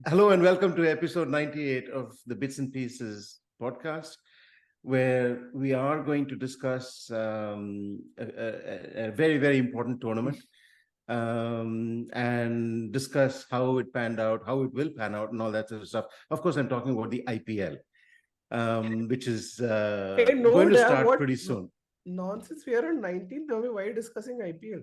Hello and welcome to episode 98 of the Bits and Pieces podcast, where we are going to discuss a very, very important tournament and discuss how it panned out, how it will pan out, and all that sort of stuff. Of course, I'm talking about the IPL, which is going to start pretty soon. Nonsense. We are on 19th. Why are you discussing IPL?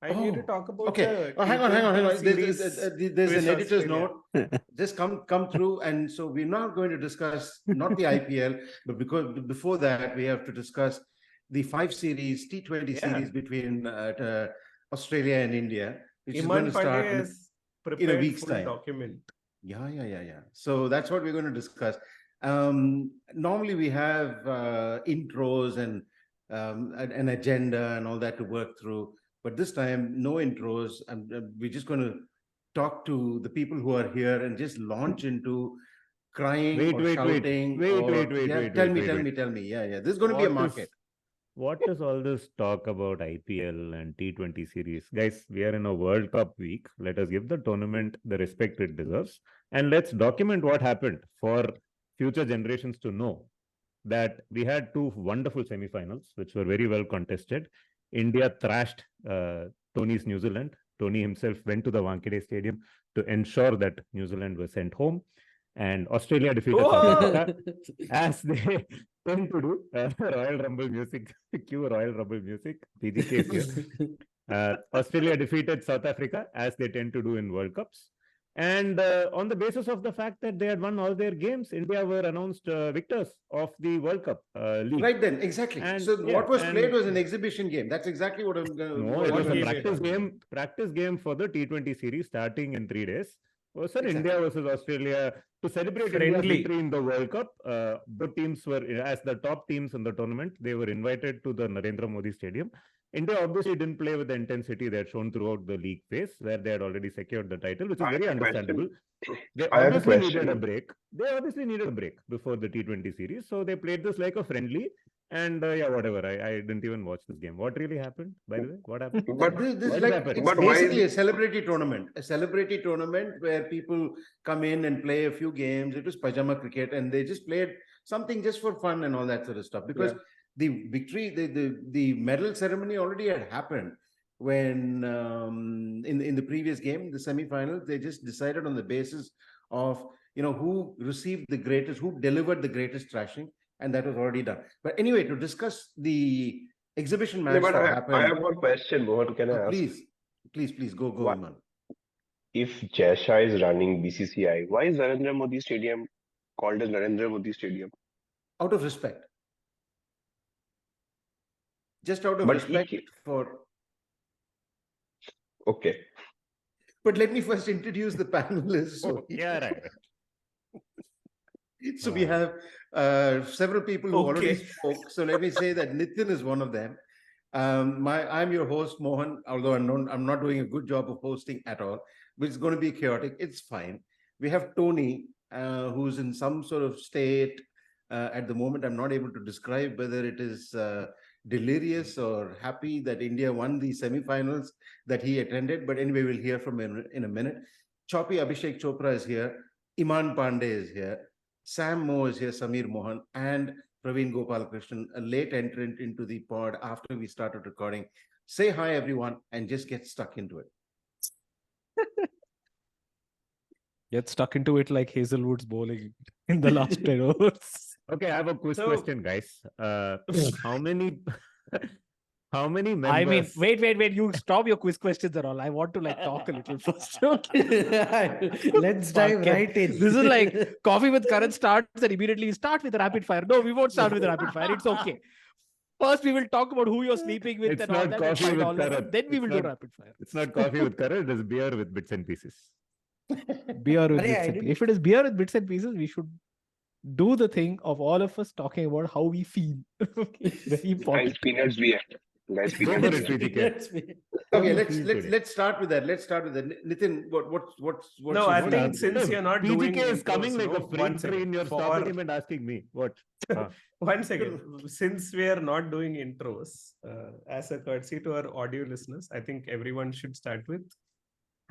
I need to talk about okay. the Hang on. series There's an with editor's Australia. note. Just come through, and so we're not going to discuss not the IPL, but because before that we have to discuss the 5 series T20 series between Australia and India, which is going to start in a week's time. Document. Yeah. So that's what we're going to discuss. Normally we have intros and an agenda and all that to work through. But this time, no intros. We're just going to talk to the people who are here and just launch into crying or shouting. Tell me. Yeah. This is going to be a market. What is all this talk about IPL and T20 series? Guys, we are in a World Cup week. Let us give the tournament the respect it deserves. And let's document what happened for future generations to know that we had 2 wonderful semifinals, which were very well contested. India thrashed Tony's New Zealand. Tony himself went to the Wankhede Stadium to ensure that New Zealand was sent home. And Australia defeated South Africa as they tend to do. Royal Rumble music, cue Royal Rumble music. PGK is here. Australia defeated South Africa as they tend to do in World Cups. And on the basis of the fact that they had won all their games, India were announced victors of the World Cup league. Right then, exactly. What was played was an exhibition game. That's exactly what I'm going to... No, it was a practice game for the T20 series starting in 3 days. India versus Australia to celebrate India's victory in the World Cup. Both teams were, as the top teams in the tournament, they were invited to the Narendra Modi Stadium. India obviously didn't play with the intensity they had shown throughout the league phase, where they had already secured the title, which is very understandable. They obviously needed a break. Before the T20 series. So they played this like a friendly. And whatever. I didn't even watch this game. What really happened, by the way? What happened? It's basically a celebrity tournament. A celebrity tournament where people come in and play a few games. It was pajama cricket, and they just played something just for fun and all that sort of stuff. Because the victory, the medal ceremony already had happened when in the previous game, the semi-finals, they just decided on the basis of who received the greatest, who delivered the greatest thrashing, and that was already done. But anyway, to discuss the exhibition match that happened. I have one question, Mohan. Can I ask? Please go, Iman. If Jai Shah is running BCCI, why is Narendra Modi Stadium called as Narendra Modi Stadium? Out of respect. Just out of respect for... Okay. But let me first introduce the panelists. So we have several people who already spoke. So let me say that Nitin is one of them. I'm your host, Mohan, although I'm not doing a good job of hosting at all, but it's going to be chaotic. It's fine. We have Tony, who's in some sort of state at the moment. I'm not able to describe whether it is delirious or happy that India won the semifinals that he attended. But anyway, we'll hear from him in a minute. Choppy Abhishek Chopra is here. Iman Pandey is here. SamMo is here, Samir Mohan, and Praveen Gopalakrishnan, a late entrant into the pod after we started recording. Say hi, everyone, and just get stuck into it. Get stuck into it like Hazelwood's bowling in the last 10 overs. Okay, I have a quiz question, guys. How many members... I mean, wait. You stop your quiz questions and all. I want to talk a little first. Let's dive right in. This is like Coffee with Karan starts and immediately start with a rapid fire. No, we won't start with a rapid fire. It's okay. First, we will talk about who you're sleeping with and all that. Coffee with Karan. Then we will do rapid fire. It's not coffee with Karan. It is beer with bits and pieces. Beer with bits and pieces. If it is beer with bits and pieces, we should do the thing of all of us talking about how we feel. Very important. Nice peanuts beer. Okay, let's start with that. Nitin, what's no? I think since you're not doing PGK is coming like a freight train. You're stopping him and asking me what. 1 second. Since we are not doing intros, as a courtesy to our audio listeners, I think everyone should start with,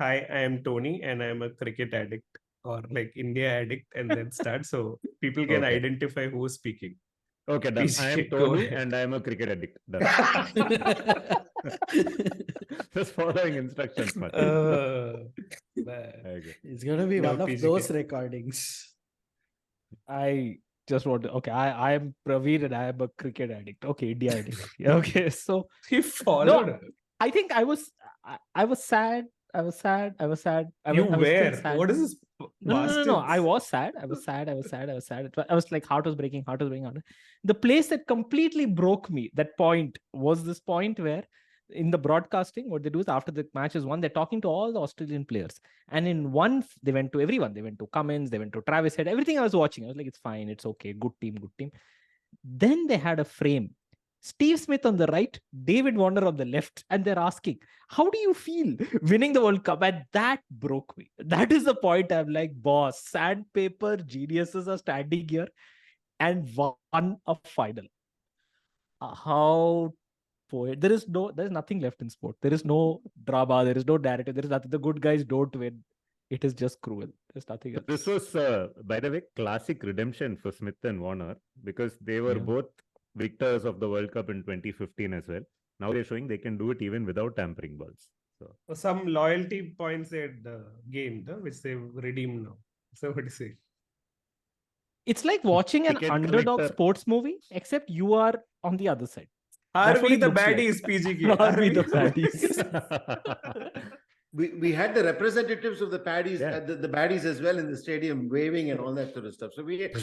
"Hi, I am Tony, and I am a cricket addict." or like India addict and then start so people can Okay. identify who's speaking. Okay, done. I am PGK, go Tony ahead. and I am a cricket addict. Done. Just following instructions, man. Okay. It's gonna be No, one of PGK. those recordings. I just want to. Okay, I am Praveen and I am a cricket addict. Okay, India addict. Yeah, okay, so He followed. No, I think I was sad. I was sad. I was sad. I You was still were. sad. What is this? No. I bastards? was sad. I was sad. I was like, heart was breaking. The place that completely broke me, that point, was this point where in the broadcasting, what they do is after the match is won, they're talking to all the Australian players. And in one, they went to everyone. They went to Cummins, they went to Travis Head, everything I was watching. I was like, it's fine. It's okay. Good team. Then they had a frame. Steve Smith on the right, David Warner on the left, and they're asking, how do you feel winning the World Cup? And that broke me. That is the point. I'm like, boss, sandpaper geniuses are standing here and won a final. How poet. There's nothing left in sport. There is no drama, there is no narrative, there is nothing. The good guys don't win. It is just cruel. There's nothing else. This was, by the way, classic redemption for Smith and Warner, because they were both victors of the World Cup in 2015 as well. Now they're showing they can do it even without tampering balls. So Some loyalty points they had gained, which they've redeemed now. So what do you say? It's like watching an Ticket underdog collector. sports movie, except you are on the other side. Are That's what we it the looks like. baddies, PGK? Are we the baddies? We had the representatives of the baddies, Yeah. the baddies as well in the stadium, waving and all that sort of stuff. So we had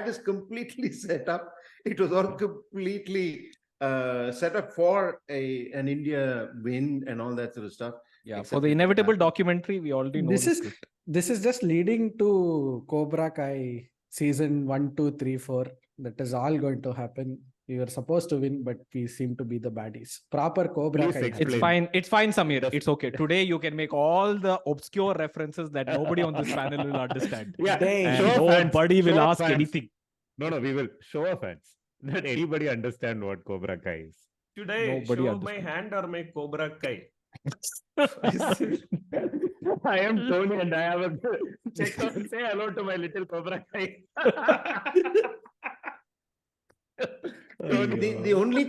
this completely set up. It was all completely set up for an India win and all that sort of stuff. Yeah, Except for the it inevitable happened. documentary, we already know This the is script. this is just leading to Cobra Kai season 1, 2, 3, 4. That is all going to happen. We were supposed to win, but we seem to be the baddies. Proper Cobra Please Kai. explain. It's fine. It's fine, Samir. That's- It's okay. Today you can make all the obscure references that nobody on this panel will understand. Yeah, Damn. And show of hands. nobody will Show of ask hands. anything. No, we will show of hands. Let anybody understand what Cobra Kai is. Should I Nobody show understands. my hand or my Cobra Kai? I am Tony and I have a check out, say hello to my little Cobra Kai. The only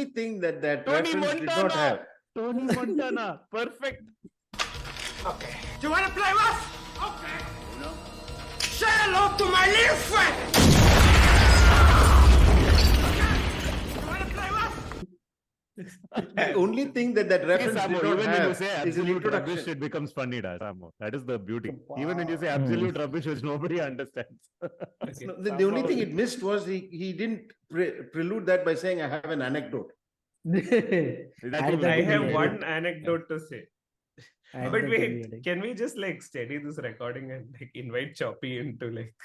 thing that Tony reference did not have. Tony Montana. Perfect. Okay. Do you want to play rough? Okay. Say hello to my little friend. Okay. You want to play rough? The only thing that Hey, reference SamMo, did not even when you have say is an absolute rubbish, introduction. it becomes funny, SamMo. That is the beauty. Even when you say absolute rubbish, which nobody understands. No, the only thing it missed was he didn't prelude that by saying, I have an anecdote. That's I all have do. one anecdote to say. And But the wait, Tony can we just like steady this recording and like invite Choppy into like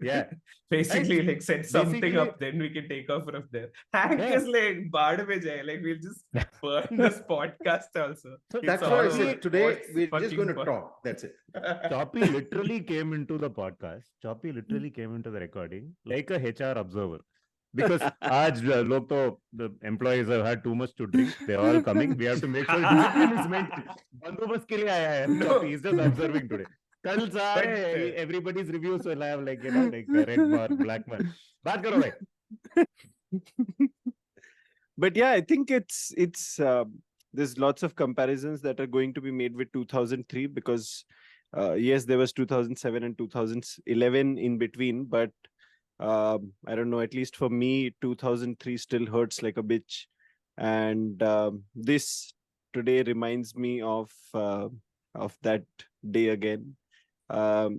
Yeah. basically Right. like set something Basically- up, then we can take off from there. Hank Yeah. is like baad mein jai, like we'll just burn this podcast also. That's It's why I all said today what's we're just fucking going to fun. talk. That's it. Choppy literally came into the podcast. Choppy literally came into the recording like a HR observer. Because the employees have had too much to drink. They're all coming. We have to make sure discipline is maintained. Bandobast ke liye aaya hai. Choppy is just observing today. Kal saare everybody's reviews will have like like a red mark, black mark. Baat karo bhai. But yeah, I think it's there's lots of comparisons that are going to be made with 2003 because yes, there was 2007 and 2011 in between, but I don't know, at least for me 2003 still hurts like a bitch, and this today reminds me of that day again.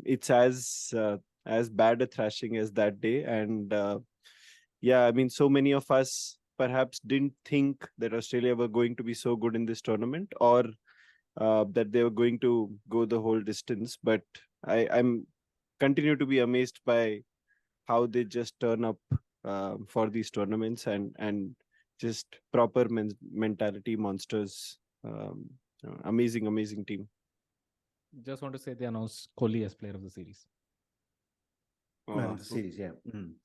It's as bad a thrashing as that day, and yeah, I mean, so many of us perhaps didn't think that Australia were going to be so good in this tournament, or that they were going to go the whole distance. But I'm continue to be amazed by how they just turn up for these tournaments and just proper mentality monsters. Amazing team. Just want to say they announced Kohli as player of the series. Well, the series, yeah.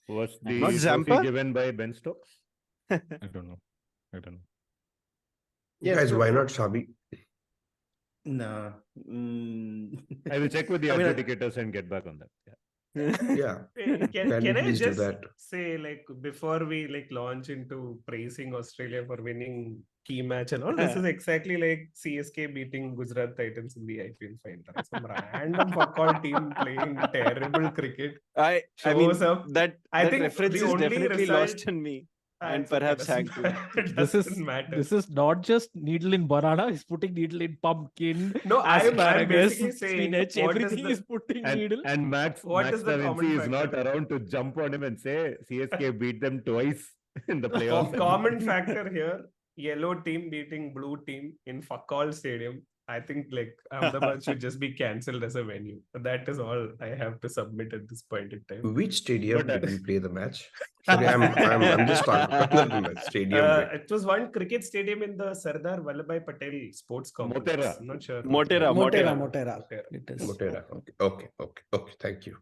Was the Not trophy Zampa? given by Ben Stokes? I don't know. Yes, Guys, so- why not Shabi? No. I will check with the adjudicators and get back on that. Yeah. Can you I please do just that? say, like, before we like launch into praising Australia for winning key match and all, this is exactly like CSK beating Gujarat Titans in the IPL final. Some random fuck all team playing terrible cricket. I mean Shows up. that I that think reference the is only definitely result- lost on me. And It's okay, perhaps doesn't Hank too. matter. This is Doesn't matter. this is not just needle in banana. He's putting needle in pumpkin. No, I'm asparagus, basically saying spinach. what is Everything the- is putting needle. And Max What is the common Davinci is not factor? around to jump on him and say CSK beat them twice in the playoffs. Common factor here: yellow team beating blue team in fuck all stadium. I think like Ahmedabad should just be cancelled as a venue. That is all I have to submit at this point in time. Which stadium But, did we play the match? Sorry, I'm just talking stadium. It was one cricket stadium in the Sardar Vallabhai Patel Sports Complex. Motera. I'm not sure. Motera. Motera. It is. Motera. Okay. Thank you.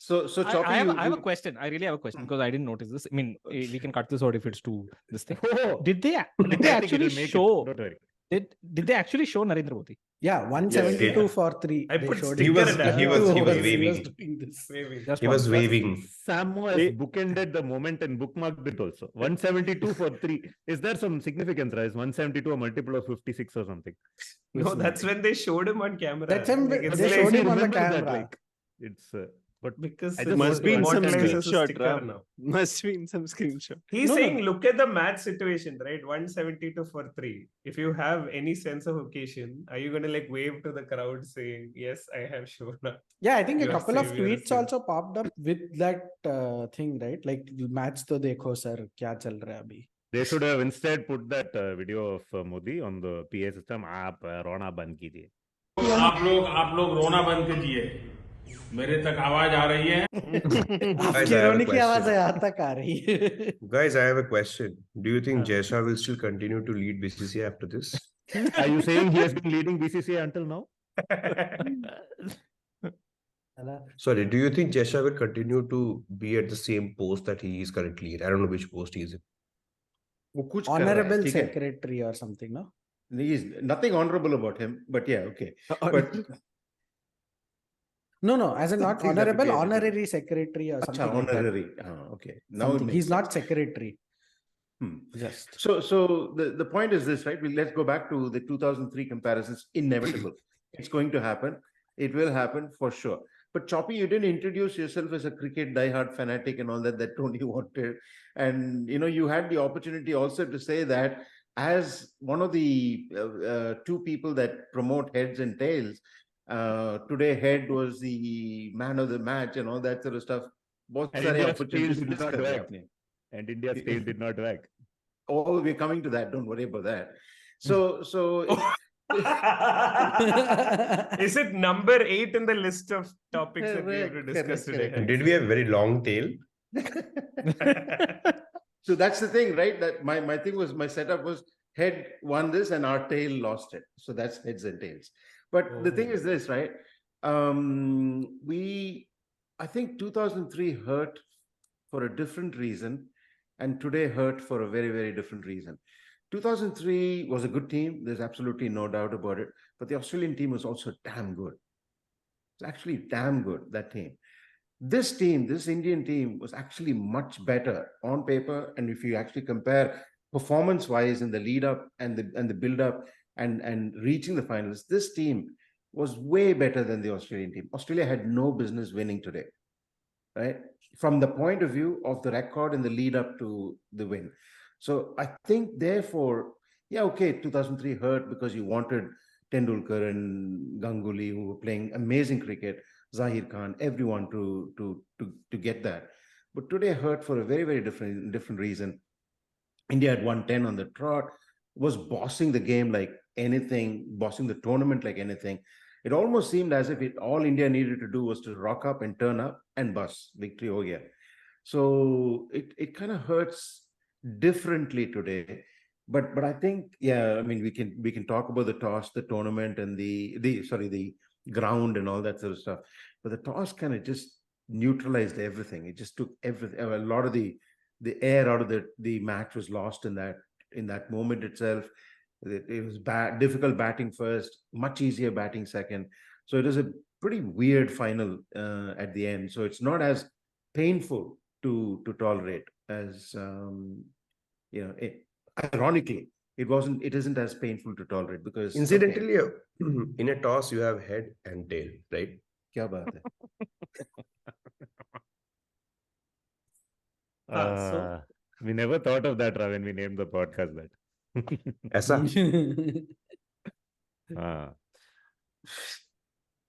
So Choppy, I have a question. I really have a question because I didn't notice this. I mean, we can cut this out if it's too this thing. Oh, Did they I think actually it'll make it. show? Don't worry. Did they actually show Narendra Modi? Yeah, 172 Yes. for 3. I They put showed sticker it. at that. He was waving. doing this. Maybe. Just He one. was waving. SamMo has bookended the moment and bookmarked it also. 172 for 3. Is there some significance, right? Is 172 a multiple of 56 or something? No, that's when they showed him on camera. That's when Like, it's they like- showed him on the remember that, camera. like, it's but because I it's just Must be in some immortalized as a screenshot, sticker Ram. now. Must be in some screenshot. He's No, saying, no. look at the match situation, right? 172 for 3. If you have any sense of occasion, are you going to like wave to the crowd saying, yes, I have shown up? Yeah, I think a Your couple of savior is tweets here. also popped up with that thing, right? Like, match to dekho sir, kya chal raha hai abhi. they should have instead put that video of Modi on the PA system. आप रोना बंद कीजिए. आप लोग रोना बंद कीजिए. मेरे तक आवाज आ रही है. आपकी रोने की आवाज यहाँ तक आ रही है. Guys, I have a question. Do you think Jaisha will still continue to lead BCCI after this? Are you saying he has been leading BCCI until now? Sorry, do you think Jaisha will continue to be at the same post that he is currently in? I don't know which post he is in. वो कुछ कर रहा है, Honorable ठीक है? secretary or something, no? He's nothing honorable about him, but yeah, okay. But No, as in not Something that honorable, we get- honorary secretary or something. acha, like that. honorary. Okay. Now it Something. makes He's sense. not secretary. Hmm. Just. So the point is this, right? Let's go back to the 2003 comparisons. Inevitable. It's going to happen. It will happen for sure. But Choppy, you didn't introduce yourself as a cricket diehard fanatic and all that Tony wanted. And, you had the opportunity also to say that as one of the two people that promote heads and tails, today head was the man of the match and all that sort of stuff. बहुत And सारे India's opportunities tails did miss not कर दिए wag. आपने. And India's tail did not wag. Oh, we're coming to that. Don't worry about that. So Is it number 8 in the list of topics that we have to Correct, discuss correct, today? Did we have a very long tail? So that's the thing, right? That my thing was, my setup was head won this and our tail lost it. So that's heads and tails. But the thing is this, right? I think 2003 hurt for a different reason, and today hurt for a very, very different reason. 2003 was a good team. There's absolutely no doubt about it. But the Australian team was also damn good. It's actually damn good, that team. This team, this Indian team, was actually much better on paper. And if you actually compare performance-wise in the lead-up and the build-up and reaching the finals, this team was way better than the Australian team. Australia had no business winning today, right? From the point of view of the record and the lead-up to the win. So I think, therefore, yeah, okay, 2003 hurt because you wanted Tendulkar and Ganguly, who were playing amazing cricket, Zahir Khan, everyone to get that. But today hurt for a very, very different reason. India had 110 on the trot, was bossing the game like anything, bossing the tournament like anything. It almost seemed as if all India needed to do was to rock up and turn up and bus, victory ho gaya. So it kind of hurts differently today. But I think, yeah, I mean, we can talk about the toss, the tournament, and the ground and all that sort of stuff. But the toss kind of just neutralized everything. It just took everything. A lot of the air out of the match was lost in that moment itself. It was difficult batting first, much easier batting second. So it was a pretty weird final at the end. So it's not as painful to tolerate as ironically, it isn't as painful to tolerate because incidentally, in a toss you have head and tail, right? Kya baat hai? We never thought of that, when we named the podcast that. Aisa?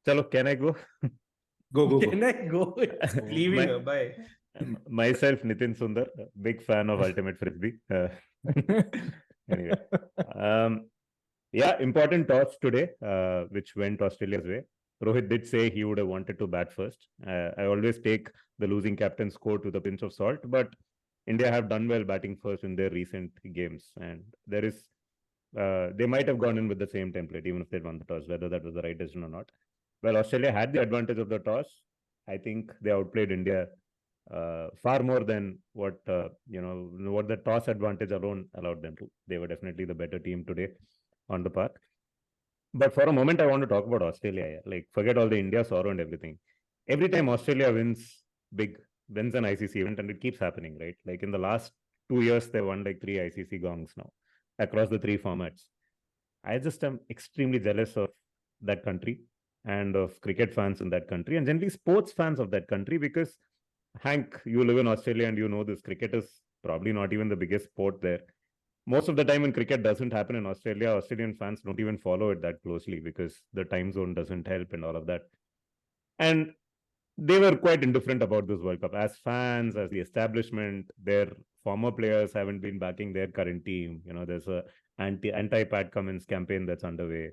Chalo, can I go? Go. Can I go? Leaving her, bye. Myself, Nitin Sundar, big fan of Ultimate Frisbee. Anyway, important toss today, which went Australia's way. Rohit did say he would have wanted to bat first. I always take the losing captain's quote with a pinch of salt, but India have done well batting first in their recent games, and there is they might have gone in with the same template even if they'd won the toss, whether that was the right decision or not. Well, Australia had the advantage of the toss. I think they outplayed India far more than what the toss advantage alone allowed them to. They were definitely the better team today on the park. But for a moment, I want to talk about Australia. Like, forget all the India sorrow and everything. Every time Australia wins an ICC event, and it keeps happening, right? Like in the last 2 years, they won like 3 ICC gongs now across the 3 formats. I just am extremely jealous of that country and of cricket fans in that country and generally sports fans of that country, because Hank, you live in Australia and you know this, cricket is probably not even the biggest sport there. Most of the time when cricket doesn't happen in Australia, Australian fans don't even follow it that closely because the time zone doesn't help and all of that. And they were quite indifferent about this World Cup. As fans, as the establishment, their former players haven't been backing their current team. There's a anti-Pat Cummins campaign that's underway.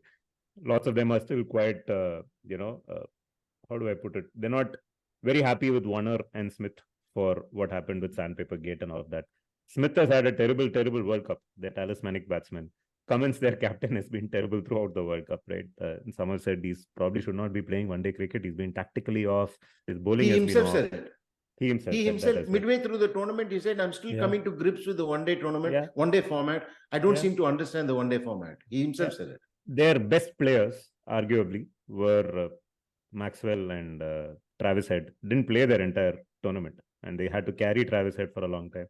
Lots of them are still quite, how do I put it? They're not very happy with Warner and Smith for what happened with Sandpaper Gate and all of that. Smith has had a terrible, terrible World Cup. Their talismanic batsman. Cummins, their captain, has been terrible throughout the World Cup, right? Someone said he probably should not be playing one-day cricket. He's been tactically off. His bowling has been off. Said it. He himself midway through the tournament, he said, I'm still coming to grips with the one-day tournament, one-day format. I don't seem to understand the one-day format. He himself said it. Their best players, arguably, were Maxwell and Travis Head. Didn't play their entire tournament, and they had to carry Travis Head for a long time.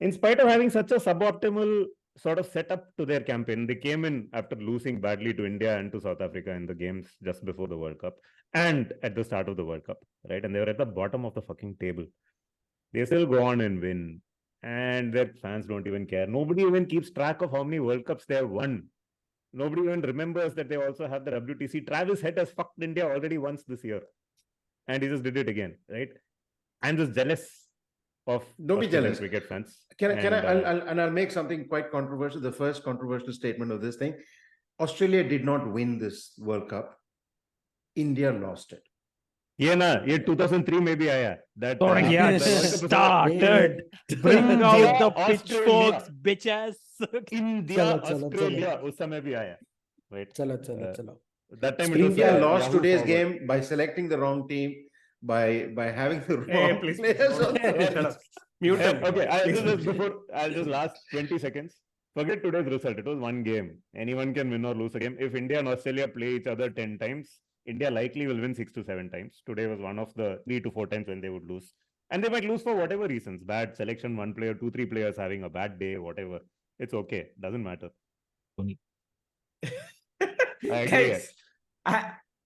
In spite of having such a suboptimal sort of setup to their campaign, they came in after losing badly to India and to South Africa in the games just before the World Cup and at the start of the World Cup, right? And they were at the bottom of the fucking table. They still go on and win, and their fans don't even care. Nobody even keeps track of how many World Cups they have won. Nobody even remembers that they also have the WTC. Travis Head has fucked India already once this year, and he just did it again, right? I'm just jealous of don't be jealous, cricket fans. I'll make something quite controversial. The first controversial statement of this thing: Australia did not win this World Cup. India lost it. ये 2003 में भी आया. That started. Bring out the pitchforks, bitches. India, Australia उस समय भी आया. Right. चलो. That time India lost today's game by selecting the wrong team. By having the wrong players. Mute him. Okay, I'll just last 20 seconds. Forget today's result. It was one game. Anyone can win or lose a game. If India and Australia play each other 10 times, India likely will win 6 to 7 times. Today was one of the 3 to 4 times when they would lose. And they might lose for whatever reasons. Bad selection, 1 player, 2, 3 players having a bad day, whatever. It's okay. Doesn't matter.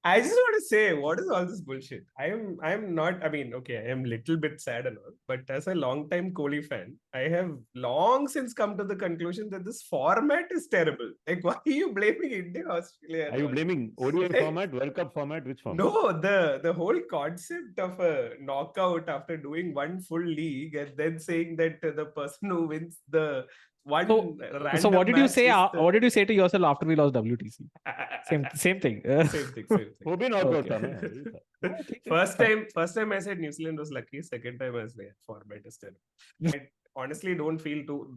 I just want to say, what is all this bullshit? I am not, I am a little bit sad and all, but as a long-time Kohli fan, I have long since come to the conclusion that this format is terrible. Like, why are you blaming India, Australia? Are you blaming ODI format, World Cup format, which format? No, the whole concept of a knockout after doing one full league and then saying that the person who wins the So what did you say? What did you say to yourself after we lost WTC? Same thing. Same thing. First time I said New Zealand was lucky. Second time I was like, format is terrible. I honestly don't feel too.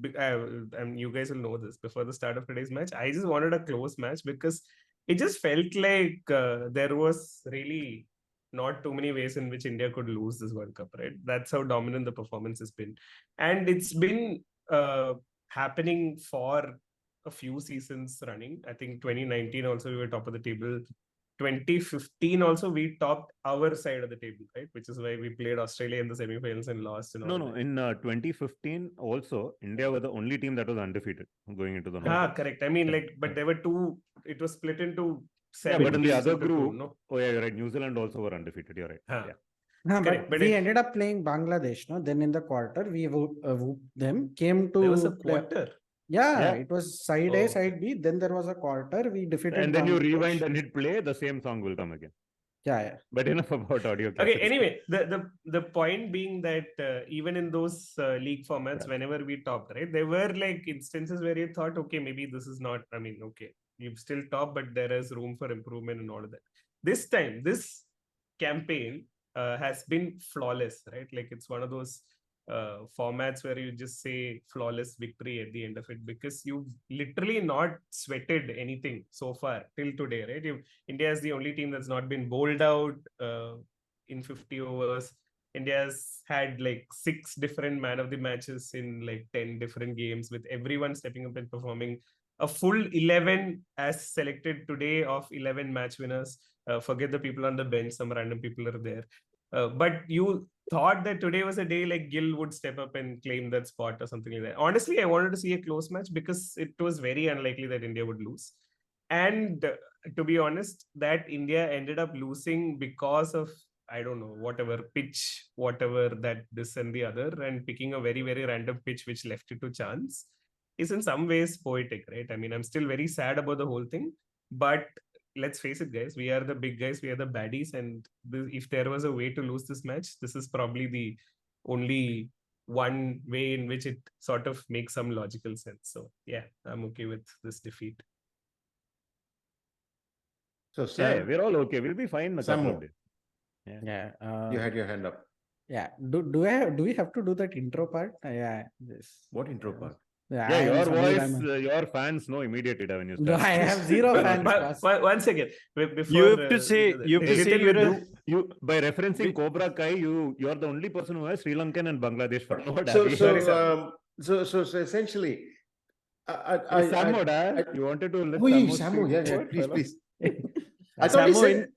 And you guys will know this. Before the start of today's match, I just wanted a close match because it just felt like there was really not too many ways in which India could lose this World Cup. Right? That's how dominant the performance has been, and it's been happening for a few seasons running. I think 2019 also we were top of the table. 2015 also we topped our side of the table, right? Which is why we played Australia in the semifinals and lost. And all No. that. In 2015 also, India were the only team that was undefeated going into the knockout. Correct. I mean, like, but there were two. It was split into 7. Yeah, but in the teams other into group, two, no? oh yeah, you're right. New Zealand also were undefeated. You're right. Yeah. But Correct, but we it- ended up playing Bangladesh, no? Then in the quarter, we whooped them, came to There was a play- quarter. Yeah, it was side A, Oh. side B. Then there was a quarter. We defeated And then you Bangladesh. rewind and hit play, the same song will come again. Yeah. But enough about audio. Okay. cassettes. Anyway, the point being that even in those league formats, whenever we topped, right, there were like instances where you thought, okay, maybe this is not. I mean, okay, you've still topped, but there is room for improvement and all of that. This time, this campaign has been flawless, right? Like it's one of those formats where you just say flawless victory at the end of it, because you've literally not sweated anything so far till today, right? India is the only team that's not been bowled out in 50 overs. India's had like 6 different man of the matches in like 10 different games, with everyone stepping up and performing. A full 11 as selected today of 11 match winners. Forget the people on the bench, some random people are there. But you thought that today was a day like Gill would step up and claim that spot or something like that. Honestly, I wanted to see a close match because it was very unlikely that India would lose. And to be honest, that India ended up losing because of, I don't know, whatever pitch, whatever that this and the other, and picking a very, very random pitch which left it to chance is in some ways poetic, right? I mean, I'm still very sad about the whole thing, but let's face it, guys, we are the big guys, we are the baddies, and if there was a way to lose this match, this is probably the only one way in which it sort of makes some logical sense. So yeah, I'm okay with this defeat. So Yeah, Sam, we're all okay. We'll be fine in a couple SamMo, of days. Yeah. you had your hand up. Yeah. Do we have to do that intro part? Yeah. This. What intro part? Yeah, Yeah, I am your Samir voice, Rahman. your fans know immediately when you No, start. I have zero fans. But one second. Before, You have to say, Nitin, you by referencing Cobra Kai, you're the only person who has Sri Lankan and Bangladesh for So essentially, SamMo, Dad, you wanted to let SamMo, speak. please. I thought he said.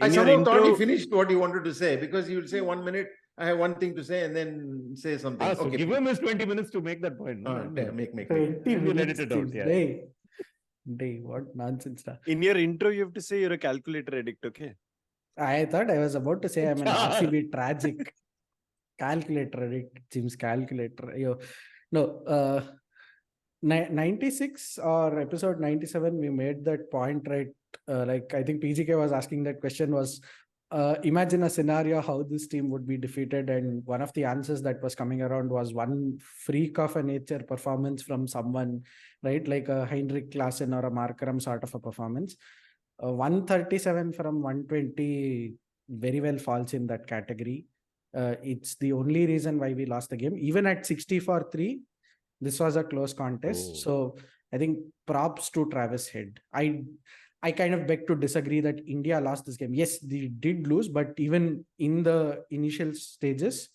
I somehow thought he finished what he wanted to say, because he would say 1 minute, I have one thing to say, and then say something. So okay, give him his 20 minutes to make that point. Make. 20 We'll edit minutes. it out. Yeah. Day, what nonsense. In your intro, you have to say you're a calculator addict, okay? I thought I was about to say I'm an RCB tragic calculator addict. Jim's calculator. No, 96 or episode 97, we made that point, right? Like I think PGK was asking that question was, imagine a scenario how this team would be defeated, and one of the answers that was coming around was one freak of a nature performance from someone, right? Like a Heinrich Klaassen or a Markram sort of a performance. 137 from 120 very well falls in that category. It's the only reason why we lost the game. Even at 60-3, this was a close contest. So I think props to Travis Head. I kind of beg to disagree that India lost this game. Yes, they did lose, but even in the initial stages,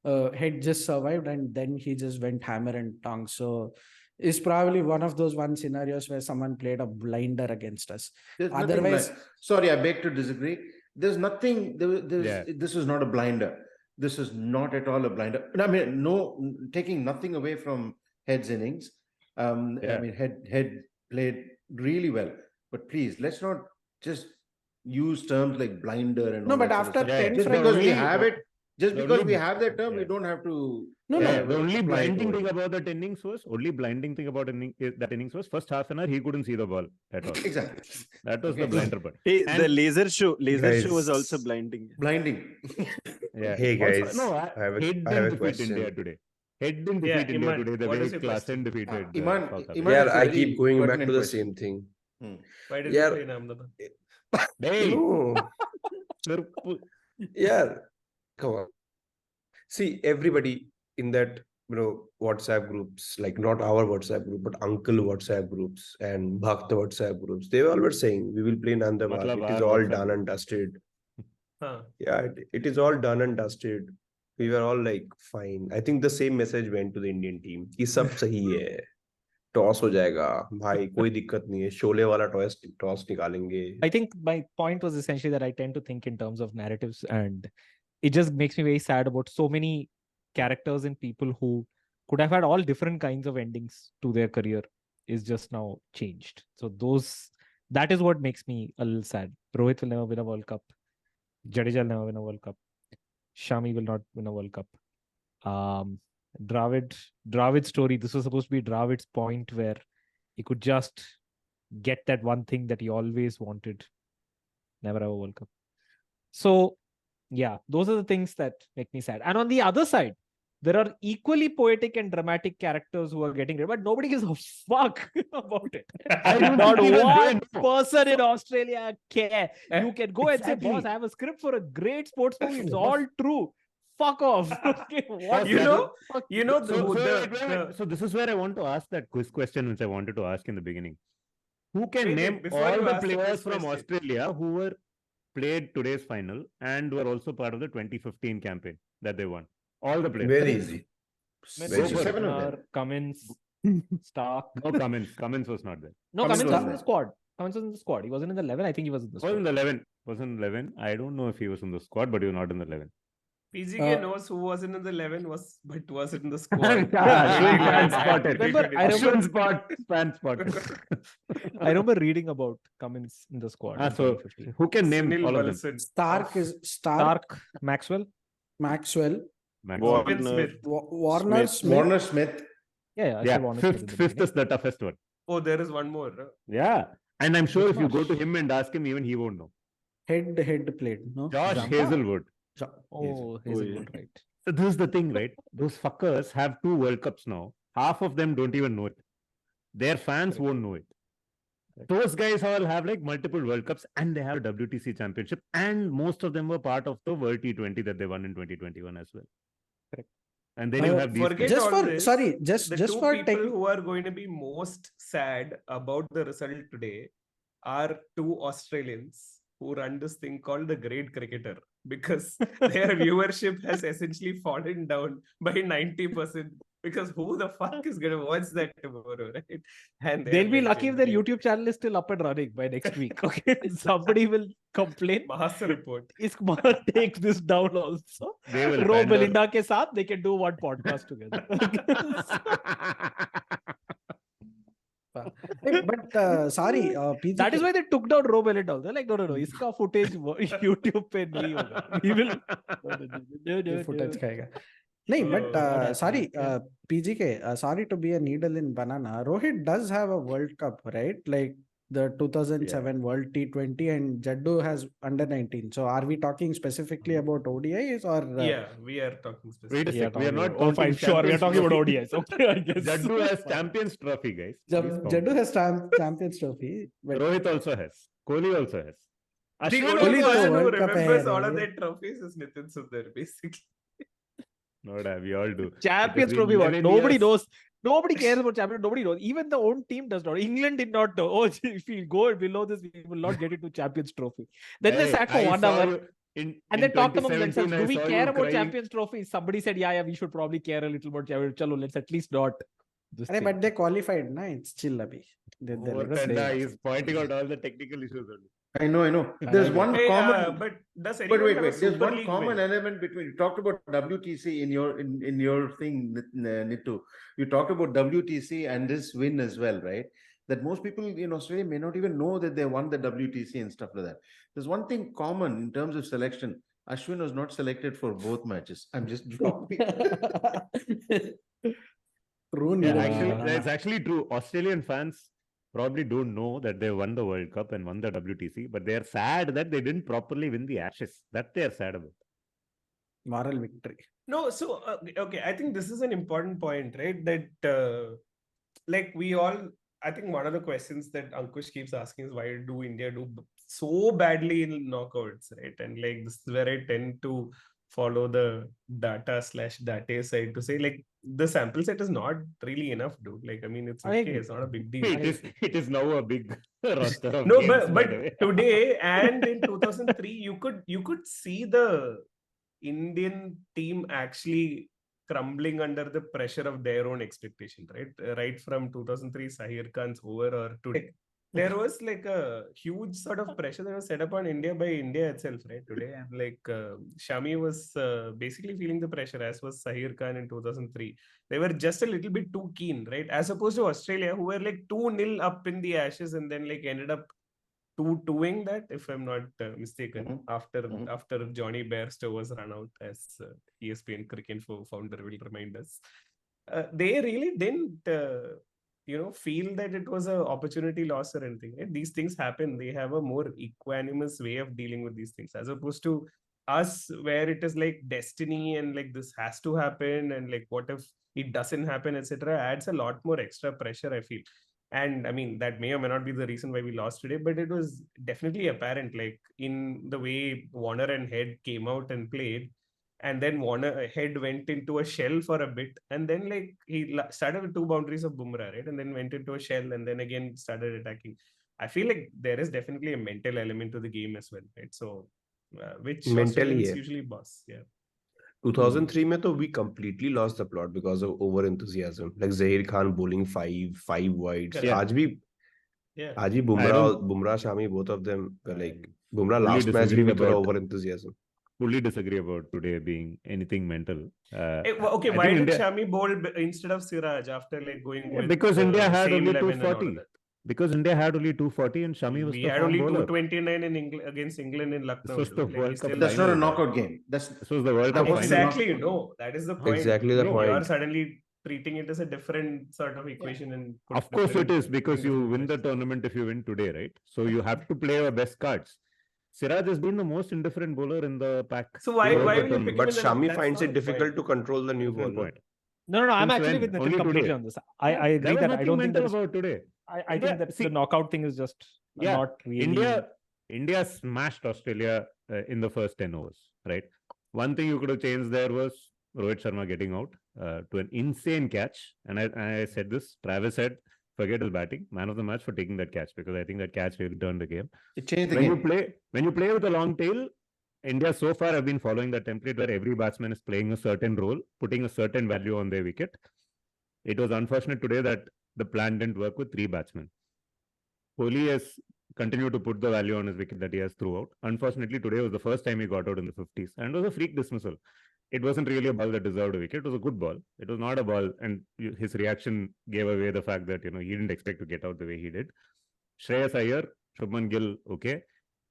Head just survived, and then he just went hammer and tongs. So it's probably one of those scenarios where someone played a blinder against us. Otherwise, sorry, I beg to disagree. There's nothing. This was not a blinder. This is not at all a blinder. I mean, no, taking nothing away from Head's innings. I mean, Head played really well. But please, let's not just use terms like blinder and no. But after 10, just because we have it, just because we have that term, we don't have to. The only blinding thing about that innings was first half an hour he couldn't see the ball at all. Exactly. That was the blinder part. Hey, the laser show was also blinding. Yeah. Hey guys, Also, I have a question. India today. Head didn't defeat India Iman, today. The what way is your Klaassen defeated Iman, South Africa. Iman, Yeah, it's a I very keep going back pertinent to the question. same thing. Why did Yeah. you play in Ahmedabad? No. Yeah, come on. See, everybody in that WhatsApp groups, like not our WhatsApp group, but uncle WhatsApp groups and Bhakt WhatsApp groups, they were saying we will play in Ahmedabad. It is all done and dusted. Yeah, it is all done and dusted. We were all like, fine. I think the same message went to the Indian team. Ki sab sahi hai. Toss हो जाएगा भाई, कोई दिक्कत नहीं है, शोले वाला toss निकालेंगे. I think my point was essentially that I tend to think in terms of narratives, and it just makes me very sad about so many characters and people who could have had all different kinds of endings to their career is just now changed. So that is what makes me a little sad. Rohit will never win a World Cup. Jadeja will never win a World Cup. Shami will not win a World Cup. Dravid's story, this was supposed to be Dravid's point where he could just get that one thing that he always wanted. Never have a World Cup. So, yeah, those are the things that make me sad. And on the other side, there are equally poetic and dramatic characters who are getting rid, but nobody gives a fuck about it. Not one person in Australia care. You can go and say, boss, I have a script for a great sports movie. It's all true. Fuck off. Okay, what? So this is where I want to ask that quiz question which I wanted to ask in the beginning. Who can name before all you the ask the players quiz from question. Australia who were played today's final and were also part of the 2015 campaign that they won? All the players. Very easy. Smith, Very easy. Seven of them. Cummins, Stark. No, Cummins was not there. No, Cummins Cummins was was in the there. squad. Cummins was in the squad. He wasn't in the 11. I think he was in the Was squad. in the 11. Was in 11. I don't know if he was in the squad, but he was not in the 11. PGK knows who wasn't in the 11 but wasn't in the squad. Fan spotted. Remember, I remember- Fan spotted. I remember reading about Cummins in the squad. in So 2015. who can name Sunil all of them? Wilson. Stark is Stark, Stark, Maxwell. Maxwell, Warren Smith. Warner, Smith. Warner Smith. Yeah, I Yeah, said Warner Smith in the fifth beginning. is the toughest one. Oh, there is one more. Yeah. And I'm sure Which if you go one? to him and ask him, even he won't know. Head played. No, Josh Zampa? Hazelwood. Oh, Hazelwood, right. So this is the thing, right? Those fuckers have 2 World Cups now. Half of them don't even know it. Their fans won't know it. Those guys all have like multiple World Cups and they have a WTC championship, and most of them were part of the World T20 that they won in 2021 as well. Correct. And then you have these Forget Just all for this, just the just two for people who are going to be most sad about the result today are 2 Australians who run this thing called the Great Cricketer, because their viewership has essentially fallen down by 90%, because who the fuck is going to watch that tomorrow, right? And They'll be lucky if their YouTube. YouTube channel is still up and running by next week. Okay, somebody will complain. Master report. Isma take this down also. They will Ro ban the- Belinda ke saath, they can do one podcast together. but sorry, PGK. That is why they took down Ro Belinda. They're like, no, iska footage YouTube pe nahi hoga. We will. ये footage खाएगा. नहीं, but sorry, PGK, sorry to be a needle in banana. Rohit does have a World Cup, right? Like the 2007 World T20, and Jaddu has under 19. So are we talking specifically about ODIs or? Yeah, we are talking Wait a specifically. sec, we are not Oh, fine, counting sure. We are Champions talking about Trophy. ODIs. Okay, I guess. Jaddu has Champions Trophy, guys. Please count. Jaddu has Champions Trophy. But Rohit also has. Kohli also has. The Ashwin only Kohli also to person who World Cup remembers hai, all of right? their trophies is Nitin Sundar, basically. No, we all do. Champions It has been Trophy, what? 11 Nobody years. knows. Nobody cares about Champions. Nobody knows. Even the own team does not. England did not know. Oh, if we go below this, we will not get into Champions Trophy. Then they Hey, sat for I 1 saw hour. you And they talked among 2017, themselves. I Do we saw care you about crying. Champions Trophy? Somebody said, yeah, we should probably care a little about Champions. Chalo, let's at least not. This Arey, thing. but they qualified, na? It's chill abhi. They're Oh, like Tanda, saying- he's pointing out all the technical issues only. I know. There's one Hey, common. but does But anyone wait. have a There's Super one League common win? element between. You talked about WTC in your thing, Nitu. You talked about WTC and this win as well, right? That most people in Australia may not even know that they won the WTC and stuff like that. There's one thing common in terms of selection. Ashwin was not selected for both matches. I'm just dropping. True, Yeah, Neeraj. actually, that's actually true. Australian fans probably don't know that they won the World Cup and won the WTC, but they're sad that they didn't properly win the Ashes. That they're sad about. Moral victory. No, so okay, I think this is an important point, right? That like we all, I think one of the questions that Ankush keeps asking is why do India do so badly in knockouts, right? And like this is where I tend to follow the data/data side to say like the sample set is not really enough, dude. Like I mean, it's I okay, agree. it's not a big deal. It is now a big roster of No, games, but by the way. today and in 2003, you could see the Indian team actually crumbling under the pressure of their own expectation, right? Right from 2003 Sahir Khan's over or today. There was like a huge sort of pressure that was set upon India by India itself, right? Today, and like Shami was basically feeling the pressure, as was Sahir Khan in 2003. They were just a little bit too keen, right? As opposed to Australia, who were like 2-0 up in the Ashes and then like ended up 2-2ing that, if I'm not mistaken, after Johnny Bairstow was run out, as ESPN cricket founder will remind us. They really didn't feel that it was an opportunity loss or anything, right? These things happen. They have a more equanimous way of dealing with these things, as opposed to us, where it is like destiny and like this has to happen, and like what if it doesn't happen, etc. Adds a lot more extra pressure, I feel. And I mean, that may or may not be the reason why we lost today, but it was definitely apparent, like in the way Warner and Head came out and played. And then Warner Head went into a shell for a bit, and then like he started with 2 boundaries of Bumrah, right? And then went into a shell, and then again started attacking. I feel like there is definitely a mental element to the game as well, right? So, which Australians usually boss, yeah. 2003 mein to we completely lost the plot because of over enthusiasm. Like Zahir Khan bowling five wides. Aaj bhi Bumrah, Shami, both of them like Bumrah last match bhi with over enthusiasm. Fully disagree about today being anything mental. Okay, why did Shami bowl instead of Siraj after like going with because India had only 240. Because India had only 240 and Shami was we the had only bowler. 229 against England in Lucknow. This was the World Cup. That's not a knockout game. This was the World Cup. Exactly, no. That is the point. Exactly the point. You are suddenly treating it as a different sort of equation. And of course it is, because you win the tournament if you win today, right? So you have to play your best cards. Siraj has been the most indifferent bowler in the pack. So why will you pick him? But Shami finds it difficult to control the new bowler. No, I'm actually with Nitin completely on this. I agree that I don't think that about today. I think that the knockout thing is just not really. India smashed Australia in the first 10 overs, right? One thing you could have changed there was Rohit Sharma getting out to an insane catch. And I said this, Travis said, forget his batting, man of the match for taking that catch, because I think that catch really turned the game. It changed the game. When you play with a long tail, India so far have been following that template where every batsman is playing a certain role, putting a certain value on their wicket. It was unfortunate today that the plan didn't work with 3 batsmen. Kohli has continued to put the value on his wicket that he has throughout. Unfortunately, today was the first time he got out in the 50s, and it was a freak dismissal. It wasn't really a ball that deserved a wicket. It was a good ball. It was not a ball, and his reaction gave away the fact that he didn't expect to get out the way he did. Shreyas Iyer, Shubman Gill, okay.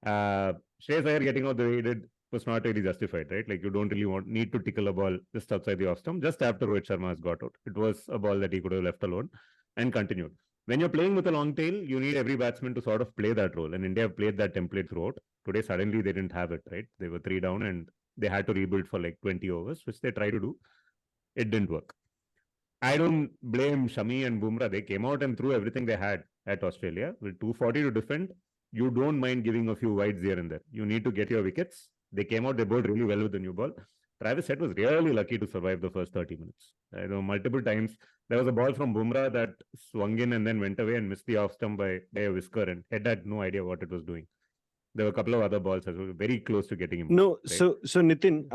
Shreyas Iyer getting out the way he did was not really justified, right? Like, you don't really need to tickle a ball just outside the off stump, just after Rohit Sharma has got out. It was a ball that he could have left alone and continued. When you're playing with a long tail, you need every batsman to sort of play that role, and India have played that template throughout. Today, suddenly they didn't have it, right? They were 3 down and they had to rebuild for like 20 overs, which they tried to do. It didn't work. I don't blame Shami and Bumrah. They came out and threw everything they had at Australia. With 240 to defend, you don't mind giving a few wides here and there. You need to get your wickets. They came out, they bowled really well with the new ball. Travis Head was really lucky to survive the first 30 minutes. Multiple times, there was a ball from Bumrah that swung in and then went away and missed the off stump by a whisker, and Head had no idea what it was doing. There were a couple of other balls as well, very close to getting him. No, right? so Nitin,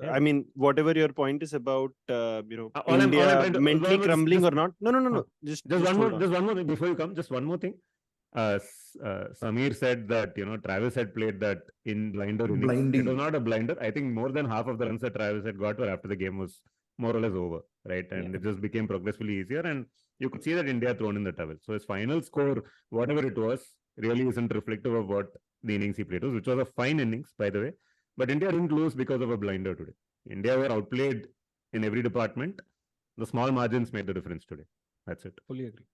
I mean, whatever your point is about, India mentally crumbling or not. No. Just one more thing before you come. Just one more thing. Samir said that Travis had played that in blinder innings. It was not a blinder. I think more than half of the runs that Travis had got were after the game was more or less over, right? And it just became progressively easier, and you could see that India had thrown in the towel. So his final score, whatever it was, really isn't reflective of what the innings he played was, which was a fine innings, by the way. But India didn't lose because of a blinder today. India were outplayed in every department. The small margins made the difference today. That's it. Fully agree.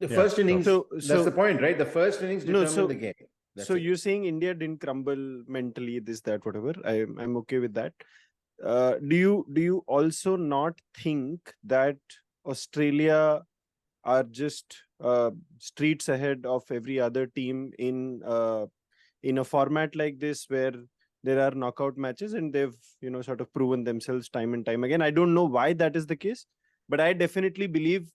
The first innings, that's the point, right? The first innings determined the game. So you're saying India didn't crumble mentally, this, that, whatever. I'm okay with that. Do you also not think that Australia are just streets ahead of every other team in a format like this, where there are knockout matches and they've sort of proven themselves time and time again? I don't know why that is the case, but I definitely believe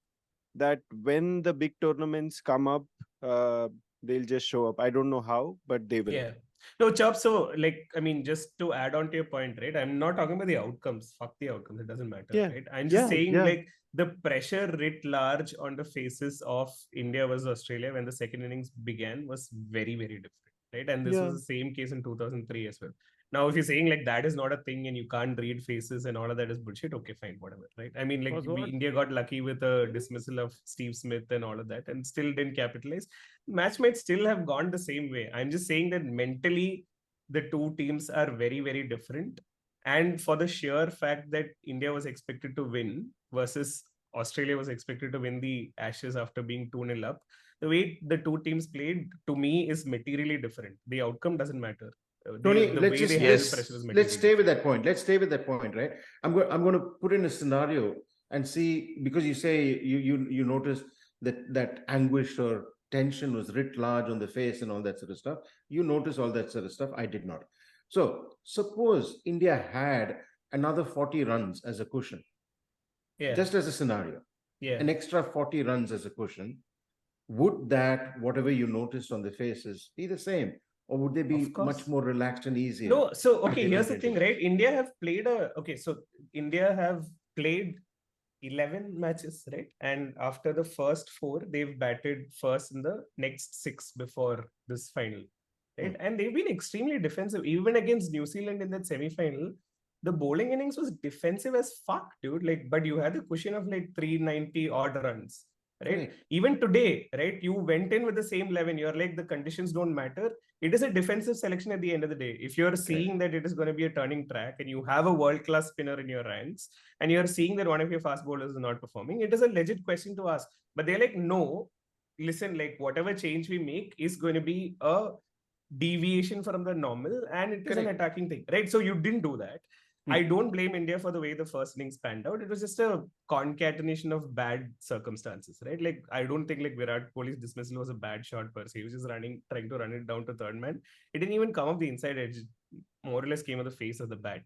that when the big tournaments come up, they'll just show up. I don't know how, but they will. Yeah, No, Chop. So, I mean, just to add on to your point, right? I'm not talking about the outcomes. Fuck the outcomes. It doesn't matter, right? I'm just saying, the pressure writ large on the faces of India versus Australia when the second innings began was very, very different, right? And this was the same case in 2003 as well. Now, if you're saying that is not a thing and you can't read faces and all of that is bullshit, okay, fine, whatever, right? I mean, India got lucky with a dismissal of Steve Smith and all of that and still didn't capitalize. Match might still have gone the same way. I'm just saying that mentally, the two teams are very, very different. And for the sheer fact that India was expected to win versus Australia was expected to win the Ashes after being 2-0 up, the way the two teams played, to me, is materially different. The outcome doesn't matter. Tony, let's stay with that point. Let's stay with that point, right? I'm going to put in a scenario and see, because you say you noticed that anguish or tension was writ large on the face and all that sort of stuff. You notice all that sort of stuff. I did not. So suppose India had another 40 runs as a cushion, just as a scenario, an extra 40 runs as a cushion. Would that, whatever you noticed on the faces, be the same? Or would they be much more relaxed and easier? No, so, here's the thing, right? India have played India have played 11 matches, right? And after the first 4, they've batted first in the next 6 before this final, right? And they've been extremely defensive. Even against New Zealand in that semi-final, the bowling innings was defensive as fuck, dude. But you had a cushion of 390 odd runs, right? Even today, right? You went in with the same 11. You're the conditions don't matter. It is a defensive selection at the end of the day. If you're seeing that it is going to be a turning track and you have a world-class spinner in your ranks and you're seeing that one of your fast bowlers is not performing, it is a legit question to ask. But they're no, listen, whatever change we make is going to be a deviation from the normal and it is an attacking thing, right? So you didn't do that. I don't blame India for the way the first innings panned out. It was just a concatenation of bad circumstances, right? I don't think Virat Kohli's dismissal was a bad shot per se. He was just trying to run it down to third man. It didn't even come off the inside edge. It more or less came off the face of the bat,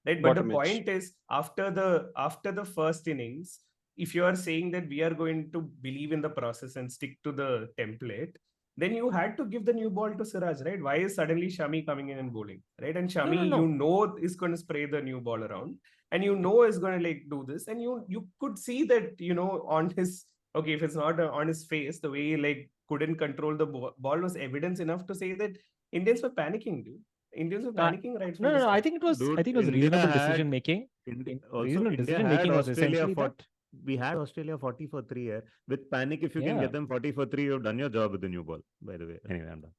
right? But the point is, after the first innings, if you are saying that we are going to believe in the process and stick to the template, then you had to give the new ball to Siraj, right? Why is suddenly Shami coming in and bowling, right? And Shami, is going to spray the new ball around and is going to do this. And you could see that, on his, if it's not on his face, the way he couldn't control the ball was evidence enough to say that Indians were panicking, dude. Indians were panicking, right? No. I think it was reasonable decision making. Reasonable decision making was essentially that. We had Australia 40 for 3 here. With panic, if you can get them 40 for 3, you've done your job with the new ball, by the way. Anyway, I'm done.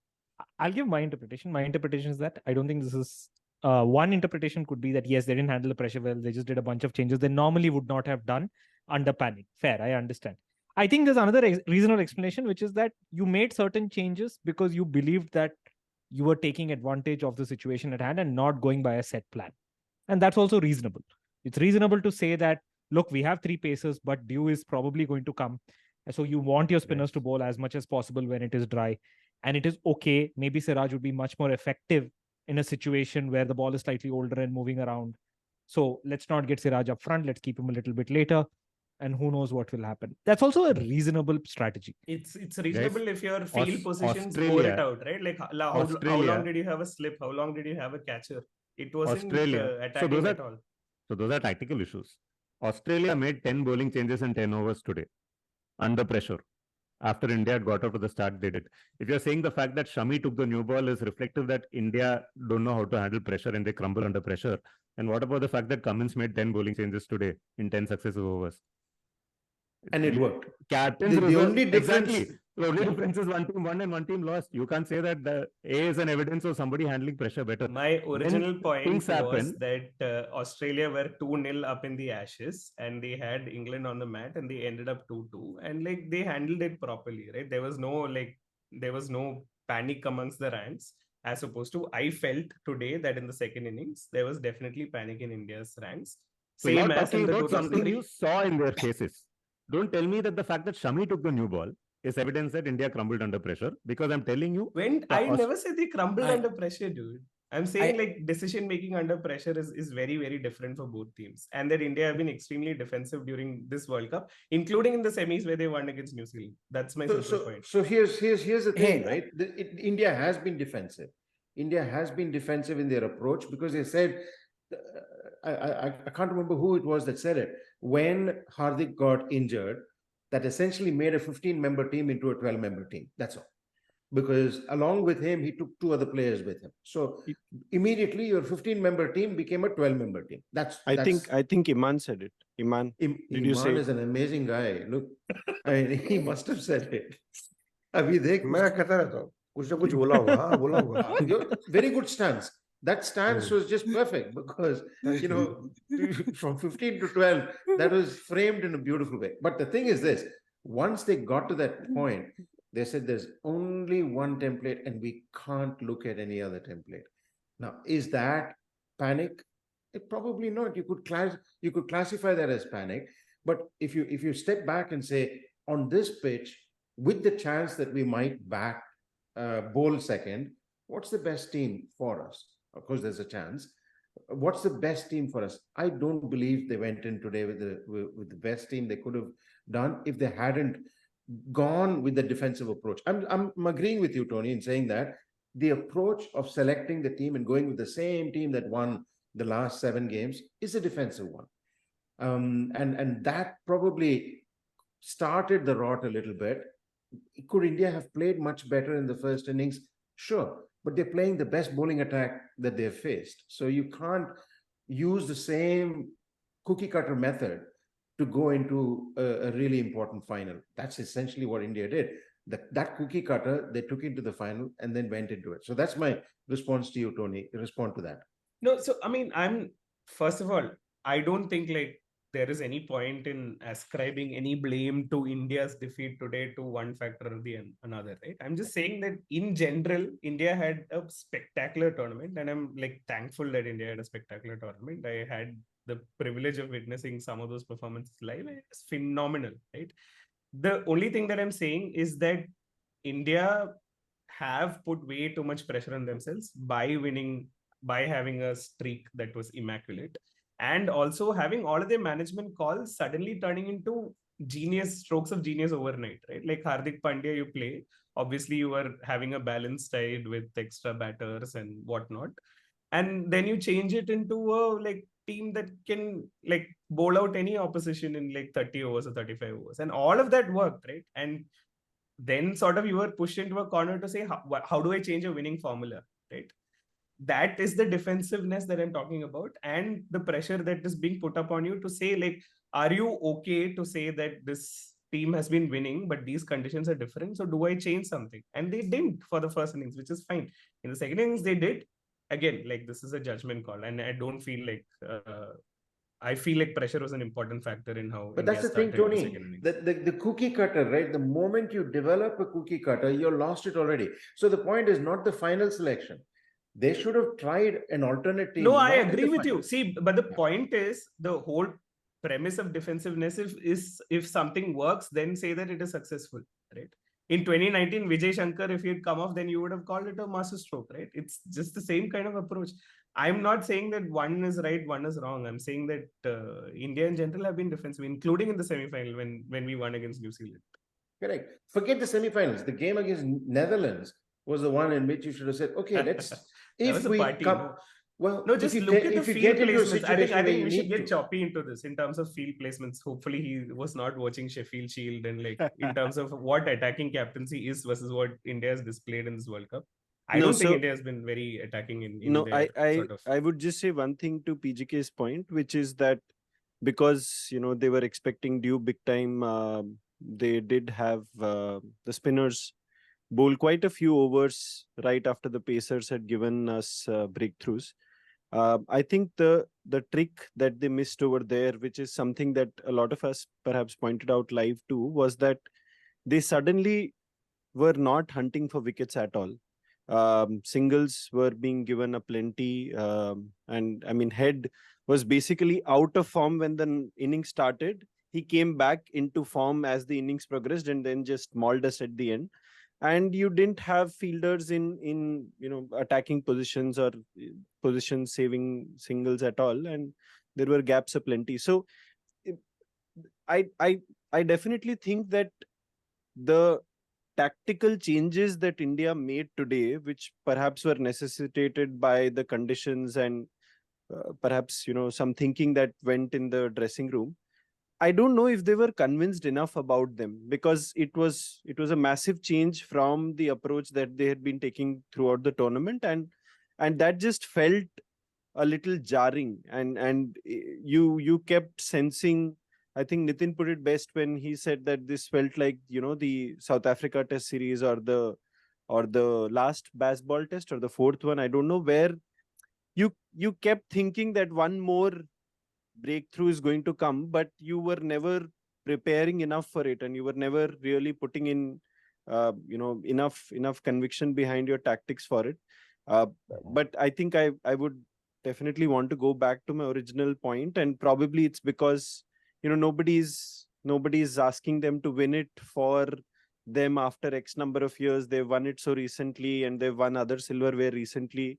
I'll give my interpretation. My interpretation is that I don't think this is... one interpretation could be that, yes, they didn't handle the pressure well. They just did a bunch of changes they normally would not have done under panic. Fair, I understand. I think there's another reasonable explanation, which is that you made certain changes because you believed that you were taking advantage of the situation at hand and not going by a set plan. And that's also reasonable. It's reasonable to say that, look, we have 3 pacers, but dew is probably going to come. So you want your spinners to bowl as much as possible when it is dry. And it is okay. Maybe Siraj would be much more effective in a situation where the ball is slightly older and moving around. So let's not get Siraj up front. Let's keep him a little bit later. And who knows what will happen. That's also a reasonable strategy. It's reasonable if your field positions bore it out, right? How long did you have a slip? How long did you have a catcher? It wasn't attacking at all. So those are tactical issues. Australia made 10 bowling changes in 10 overs today under pressure. After India had got out to the start, they did. If you're saying the fact that Shami took the new ball is reflective that India don't know how to handle pressure and they crumble under pressure, and what about the fact that Cummins made 10 bowling changes today in 10 successive overs? And it worked. Captains the only difference... The only difference is one team won and one team lost. You can't say that the A is an evidence of somebody handling pressure better. My original point was that Australia were 2-0 up in the Ashes and they had England on the mat and they ended up 2-2 and they handled it properly, right? There was no panic amongst the ranks, as opposed to I felt today that in the second innings there was definitely panic in India's ranks. So same as talking about something you saw in their faces. Don't tell me that the fact that Shami took the new ball is evidence that India crumbled under pressure, because I'm telling you... I never said they crumbled under pressure, dude. I'm saying decision making under pressure is very, very different for both teams. And that India have been extremely defensive during this World Cup, including in the semis where they won against New Zealand. That's my simple point. So here's the thing, right? India has been defensive. India has been defensive in their approach because they said, I can't remember who it was that said it. When Hardik got injured, that essentially made a 15-member team into a 12-member team. That's all. Because along with him, he took 2 other players with him. So immediately your 15-member team became a 12-member team. I think Iman said it. Iman, did you say Iman is an amazing guy. Look, I mean, he must have said it. अभी देख मैं कहता रहता हूँ कुछ ना कुछ बोला होगा हाँ बोला होगा very good stance. That stance was just perfect because you know from 15 to 12 that was framed in a beautiful way. But the thing is this: once they got to that point, they said there's only one template and we can't look at any other template. Now, is that panic? Probably not. You could classify that as panic. But if you step back and say on this pitch, with the chance that we might back bowl second, what's the best team for us? Of course, there's a chance. What's the best team for us? I don't believe they went in today with the best team they could have done if they hadn't gone with the defensive approach. I'm agreeing with you, Tony, in saying that the approach of selecting the team and going with the same team that won the last 7 games is a defensive one. And that probably started the rot a little bit. Could India have played much better in the first innings? Sure. But they're playing the best bowling attack that they've faced. So you can't use the same cookie cutter method to go into a really important final. That's essentially what India did. That cookie cutter, they took into the final and then went into it. So that's my response to you, Tony. Respond to that. No, so I mean, first of all, I don't think like there is any point in ascribing any blame to India's defeat today to one factor or the another, right? I'm just saying that in general, India had a spectacular tournament, and I'm like thankful that India had a spectacular tournament. I had the privilege of witnessing some of those performances live. It's phenomenal, right? The only thing that I'm saying is that India have put way too much pressure on themselves by having a streak that was immaculate, and also having all of their management calls suddenly turning into strokes of genius overnight, right? Like Hardik Pandya, you play, obviously you were having a balanced side with extra batters and whatnot, and then you change it into a like team that can like bowl out any opposition in like 30 overs or 35 overs, and all of that worked, right? And then sort of you were pushed into a corner to say, how do I change a winning formula, right? That is the defensiveness that I'm talking about, and the pressure that is being put up on you to say, like, are you okay to say that this team has been winning, but these conditions are different? So do I change something? And they didn't for the first innings, which is fine. In the second innings, they did. Again, like this is a judgment call, and I don't feel like I feel like pressure was an important factor in how. But India that's the thing, Tony. The cookie cutter, right? The moment you develop a cookie cutter, you're lost it already. So the point is not the final selection. They should have tried an alternate team. No, I agree with you. See, but the point is the whole premise of defensiveness is if something works, then say that it is successful, right? In 2019, Vijay Shankar, if he had come off, then you would have called it a masterstroke, right? It's just the same kind of approach. I'm not saying that one is right, one is wrong. I'm saying that India in general have been defensive, including in the semi-final when we won against New Zealand. Correct. Forget the semi-finals. The game against Netherlands was the one in which you should have said, okay, let's if we come. Well, no, just look at the field placements. I think we should get choppy into this in terms of field placements. Hopefully, he was not watching Sheffield Shield, and like in terms of what attacking captaincy is versus what India has displayed in this World Cup. I don't think India has been very attacking in I would just say one thing to PGK's point, which is that because they were expecting due big time, they did have the spinners bowl quite a few overs right after the Pacers had given us breakthroughs. I think the trick that they missed over there, which is something that a lot of us perhaps pointed out live too, was that they suddenly were not hunting for wickets at all. Singles were being given a plenty, and I mean Head was basically out of form when the innings started. He came back into form as the innings progressed and then just mauled us at the end. And you didn't have fielders in attacking positions or position saving singles at all, and there were gaps aplenty. So I definitely think that the tactical changes that India made today, which perhaps were necessitated by the conditions and perhaps, some thinking that went in the dressing room. I don't know if they were convinced enough about them, because it was a massive change from the approach that they had been taking throughout the tournament, and that just felt a little jarring, and you kept sensing. I think Nitin put it best when he said that this felt like, the South Africa Test series or the last baseball test or the fourth one. I don't know, where you kept thinking that one more breakthrough is going to come, but you were never preparing enough for it, and you were never really putting in enough conviction behind your tactics for it. But I think I would definitely want to go back to my original point, and probably it's because nobody's asking them to win it for them after X number of years. They've won it so recently, and they've won other silverware recently.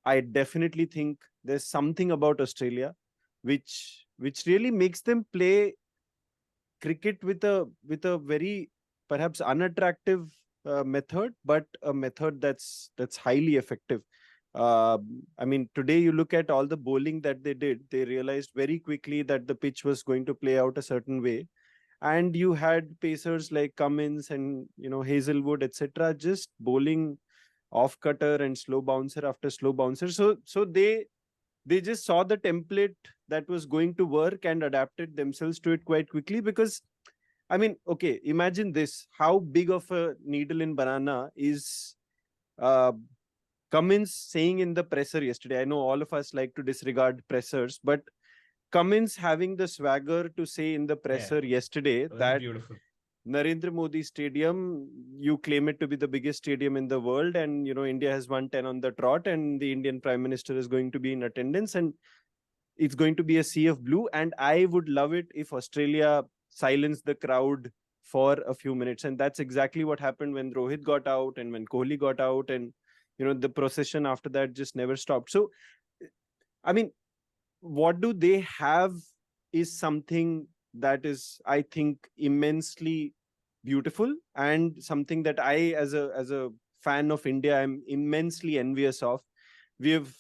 I definitely think there's something about Australia which really makes them play cricket with a very perhaps unattractive method, but a method that's highly effective. I mean, today you look at all the bowling that they did, they realized very quickly that the pitch was going to play out a certain way. And you had pacers like Cummins and, Hazelwood, etc., just bowling off cutter and slow bouncer after slow bouncer. So they just saw the template that was going to work and adapted themselves to it quite quickly. Because, I mean, okay, imagine this. How big of a needle in banana is Cummins saying in the presser yesterday? I know all of us like to disregard pressers, but Cummins having the swagger to say in the presser yesterday that beautiful. Narendra Modi Stadium, you claim it to be the biggest stadium in the world, and India has won 10 on the trot, and the Indian Prime Minister is going to be in attendance, and it's going to be a sea of blue. And I would love it if Australia silenced the crowd for a few minutes. And that's exactly what happened when Rohit got out and when Kohli got out, and the procession after that just never stopped. So, I mean, what do they have is something that is, I think, immensely beautiful, and something that I, as a fan of India, I'm immensely envious of. We have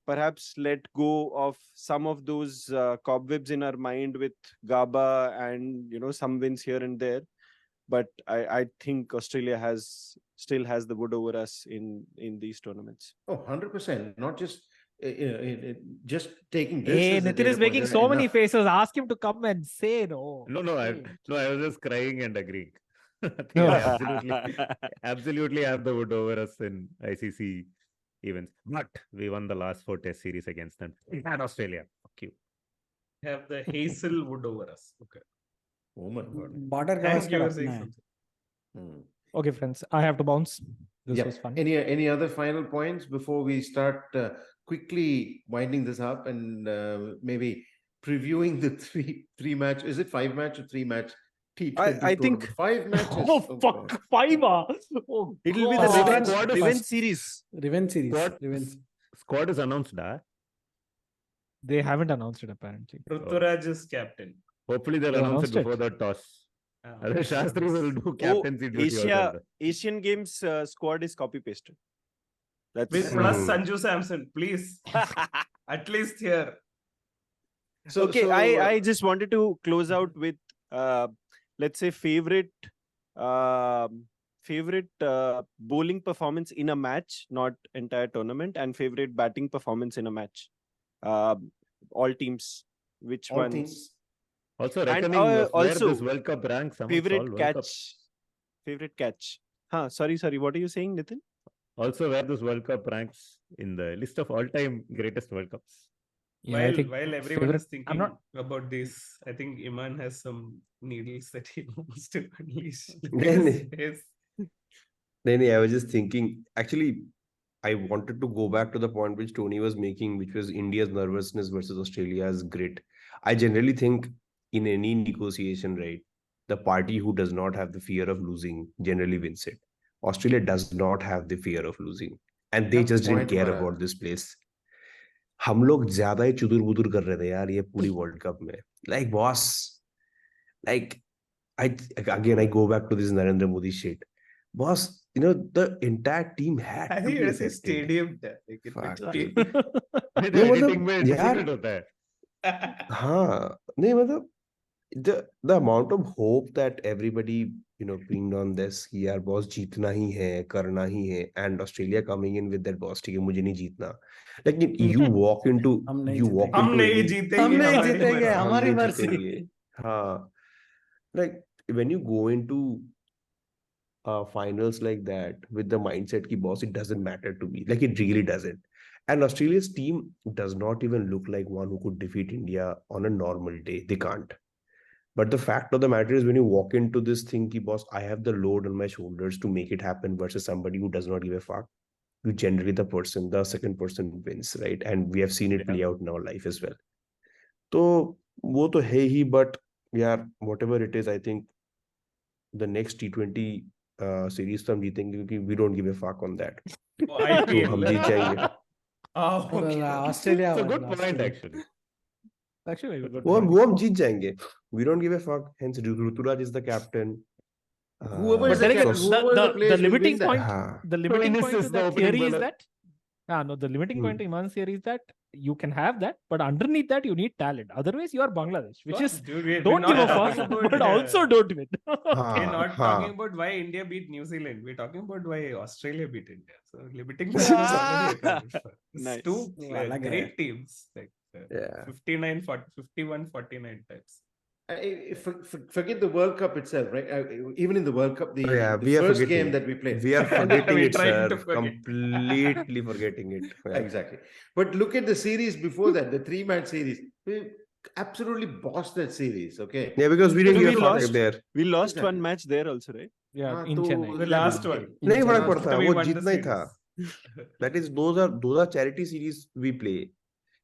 perhaps let go of some of those cobwebs in our mind with GABA and some wins here and there, but I think Australia still has the wood over us in these tournaments. Oh, 100%. Not just just taking this. Hey, as a Nitin data is making point, so many enough. faces. Ask him to come and say no. No, I was just crying and agreeing. I think No. I absolutely have the wood over us in ICC events. But we won the last 4 test series against them. And Australia. Fuck you. Have the Hazelwood over us. Okay. Oh my God. Border Thank you for Gavaskar saying apna hai. something. Okay, friends, I have to bounce. This Yeah. was fun. Any other final points before we start quickly winding this up and maybe previewing the three match? Is it 5 match or 3 match? T20 I think 5 matches. Oh, fuck. God. 5. Oh, it'll be the God. revenge series. Revenge series. Squad is announced, They haven't announced it, apparently. Prithviraj is captain. Hopefully they'll They announce it announced before the toss. Ah, Other Shastri will do captaincy duty also. Asian Games squad is copy pasted. That's With plus Sanju Samson, please. At least here. So I just wanted to close out with let's say favorite bowling performance in a match, not entire tournament, and favorite batting performance in a match. All teams. Which All ones? teams. Also reckoning And, where also, this World Cup ranks amongst all favorite World catch. Cups. Favorite catch. Sorry. What are you saying, Nitin? Also where this World Cup ranks in the list of all-time greatest World Cups. Yeah, I think While everyone favorite- is thinking about this, I think Iman has some needles that he wants to unleash. Yes. I was just thinking, actually, I wanted to go back to the point which Tony was making, which was India's nervousness versus Australia's grit. I generally think in any negotiation, right, the party who does not have the fear of losing generally wins it. Australia does not have the fear of losing, and they just didn't care about this place. हम लोग ज्यादा ही चुदुर बुदुर कर रहे थे यार ये पूरी world cup में. Like boss, like I go back to this Narendra Modi shit. Boss, the entire team had I to think be it's a affected. stadium there. Fuck, Like, dude. नहीं, editing में यार, difficult होता है. हाँ, नहीं मतलब the amount of hope that everybody pinged on this कि यार boss जीतना ही है, करना ही है, and Australia coming in with that boss, ठीक है मुझे नहीं जीतना. Like you walk into हम नहीं जीतेंगे हमारी मर्जी. हाँ, like when you go into finals like that with the mindset ki boss, it doesn't matter to me. Like it really doesn't. And Australia's team does not even look like one who could defeat India on a normal day. They can't. But the fact of the matter is when you walk into this thing ki boss, I have the load on my shoulders to make it happen versus somebody who does not give a fuck. You generally the second person wins, right? And we have seen it play out in our life as well. So wo to hai hi, but yeah, whatever it is, I think the next T20 series तो हम जीतेंगे क्योंकि we don't give a fuck on that. तो हम जीत जाएंगे. Australia. It's a good point actually. Actually, वो हम जीत जाएंगे. We don't give a fuck. Hence Ruturaj is the captain. Whoever is the limiting point, the limiting point is to the that opening theory is bowler. that the limiting point to Iman's theory is that you can have that, but underneath that you need talent. Otherwise, you are Bangladesh, which is don't give a fuck, but also don't win. We're not talking about why India beat New Zealand. We're talking about why Australia beat India. So limiting point is already accounted for. Nice. Two great teams, like 51-49 types. Forget the World Cup itself, right? Even in the World Cup, the first game that we played. We are forgetting it, sir. Completely forgetting it. Yeah. Exactly. But look at the series before that, the 3-match series. We absolutely bossed that series, okay? Yeah, because we didn't even lost there. We lost one match there also, right? Yeah, in Chennai. The last one. नहीं फर्क पड़ता, वो जीतना ही था. That is, those are charity series we play.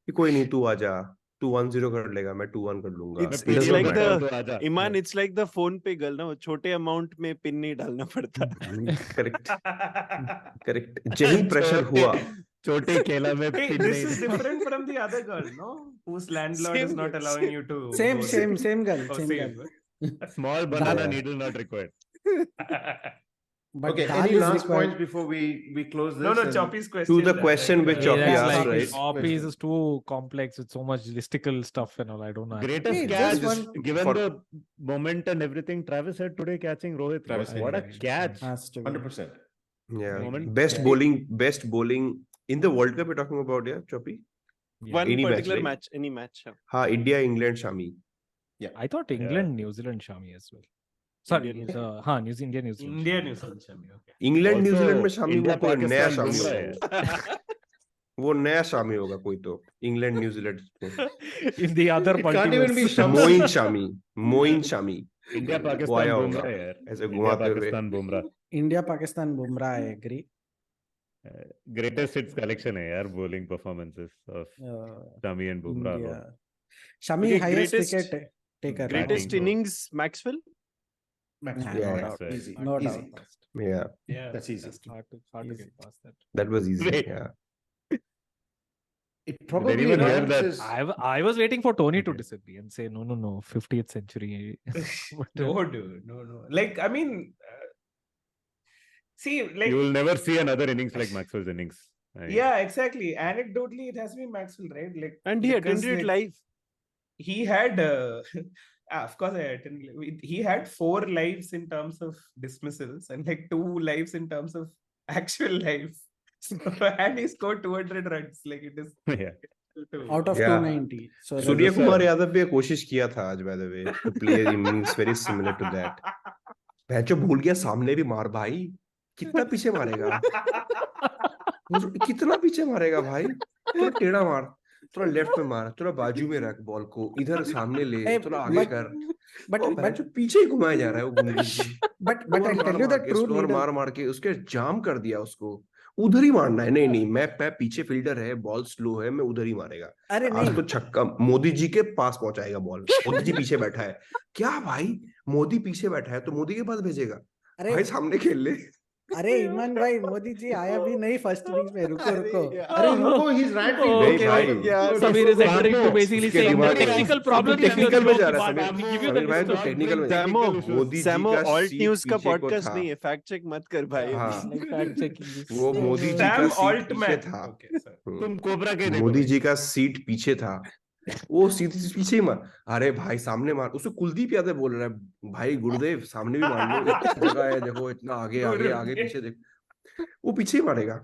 कि कोई नहीं, तू आजा. तू 1-0 कर लेगा, मैं 2-1 कर लूंगा. It's like the Iman, it's like the phone पे girl ना, वो छोटे amount में pin नहीं डालना पड़ता. Correct. जही pressure हुआ. छोटे केला में pin This नहीं. is different from the other girl, no? Whose landlord is not allowing you to. Same girl. Small banana needle not required. But okay, any last points before we close this? No, Choppy's question. To the question which Choppy asked, right? Choppy's is too complex with so much listicle stuff and all. I don't know. Greatest catch, given the moment and everything. Travis said today catching Rohit. What a catch! 100%. Yeah. Best bowling in the World Cup. You're talking about, yeah, Choppy? One any particular match, any match. Ha, India, England, Shami. Yeah, I thought England, New Zealand, Shami as well. Sorry, New Zealand, New Zealand. India, New Zealand, Shami. Okay. England, New Zealand में Shami वो कोई नया Shami होगा. वो नया Shami होगा कोई तो. England, New Zealand. In the other can't even be Moeen Shami. India, Pakistan, Bumrah यार. ऐसे घुमाते हुए. Pakistan, Bumrah. India, Pakistan, Bumrah. I agree. Greatest hits collection है यार, bowling performances of Shami and Bumrah. Shami highest wicket taker. Greatest innings, Maxwell. Yeah, easy. No doubt. Yeah, that's easy. Hard to get past that. That was easy. Yeah. It probably ranks I was waiting for Tony to disagree and say no 50th century. No, dude, no. Like, I mean, see, like you will never see another innings like Maxwell's innings. Yeah, exactly. Anecdotally, it has been Maxwell, right? Like, and he attended it live. He had, of course, I attended. He had 4 lives in terms of dismissals and like 2 lives in terms of actual life. So, and he scored 200 runs. Like it is out of 290. So Surya Kumar Yadav भी कोशिश किया था आज, by the way, to play innings very similar to that. भैंचो भूल गया, सामने भी मार भाई. कितना पीछे मारेगा? कितना पीछे मारेगा भाई? थोड़ा टेढ़ा मार, थोड़ा लेफ्ट में मार, थोड़ा बाजू में रख बॉल को, इधर सामने ले, थोड़ा आगे कर. बट पीछे ही घुमाया जा रहा है वो घूम. But I tell you the true मार के उसके जाम कर दिया उसको. उधर ही मारना है. नहीं मैं पीछे फील्डर है, बॉल स्लो है, मैं उधर ही मारेगा. अरे आज तो छक्का मोदी जी के पास पहुंचाएगा बॉल. मोदी जी पीछे बैठा है. क्या भाई, मोदी पीछे बैठा है तो मोदी के पास भेजेगा? भाई सामने खेल ले. अरे इमन भाई मोदी जी आया भी नहीं फर्स्ट इनिंग्स में रुको रुको अरे रुको, he's ranting. नहीं Okay, भाई, okay. Samir is entering to basically उसके saying दिमाग the में- technical problem is टेक्निकल में जा your रहा है joke. Sameer. We give you the Sameer भाई तो discount. टेक्निकल में सैमो मोदी जी सैमो का ऑल्ट सीट न्यूज का पीछे को पॉडकास्ट था। नहीं है, फैक्ट चेक मत कर भाई। हाँ, Like fact checking this. वो मोदी जी का Sam सीट Altman. पीछे था। Okay, sir. तुम कोबरा के देखो मोदी भाई। जी का सीट पीछे था, वो सीधे पीछे ही मार। अरे भाई सामने मार, उसको कुलदीप यादव बोल रहा है भाई गुरुदेव सामने भी मार लो, इतनी जगह है देखो, इतना आगे आगे आगे पीछे देख, वो पीछे ही मारेगा,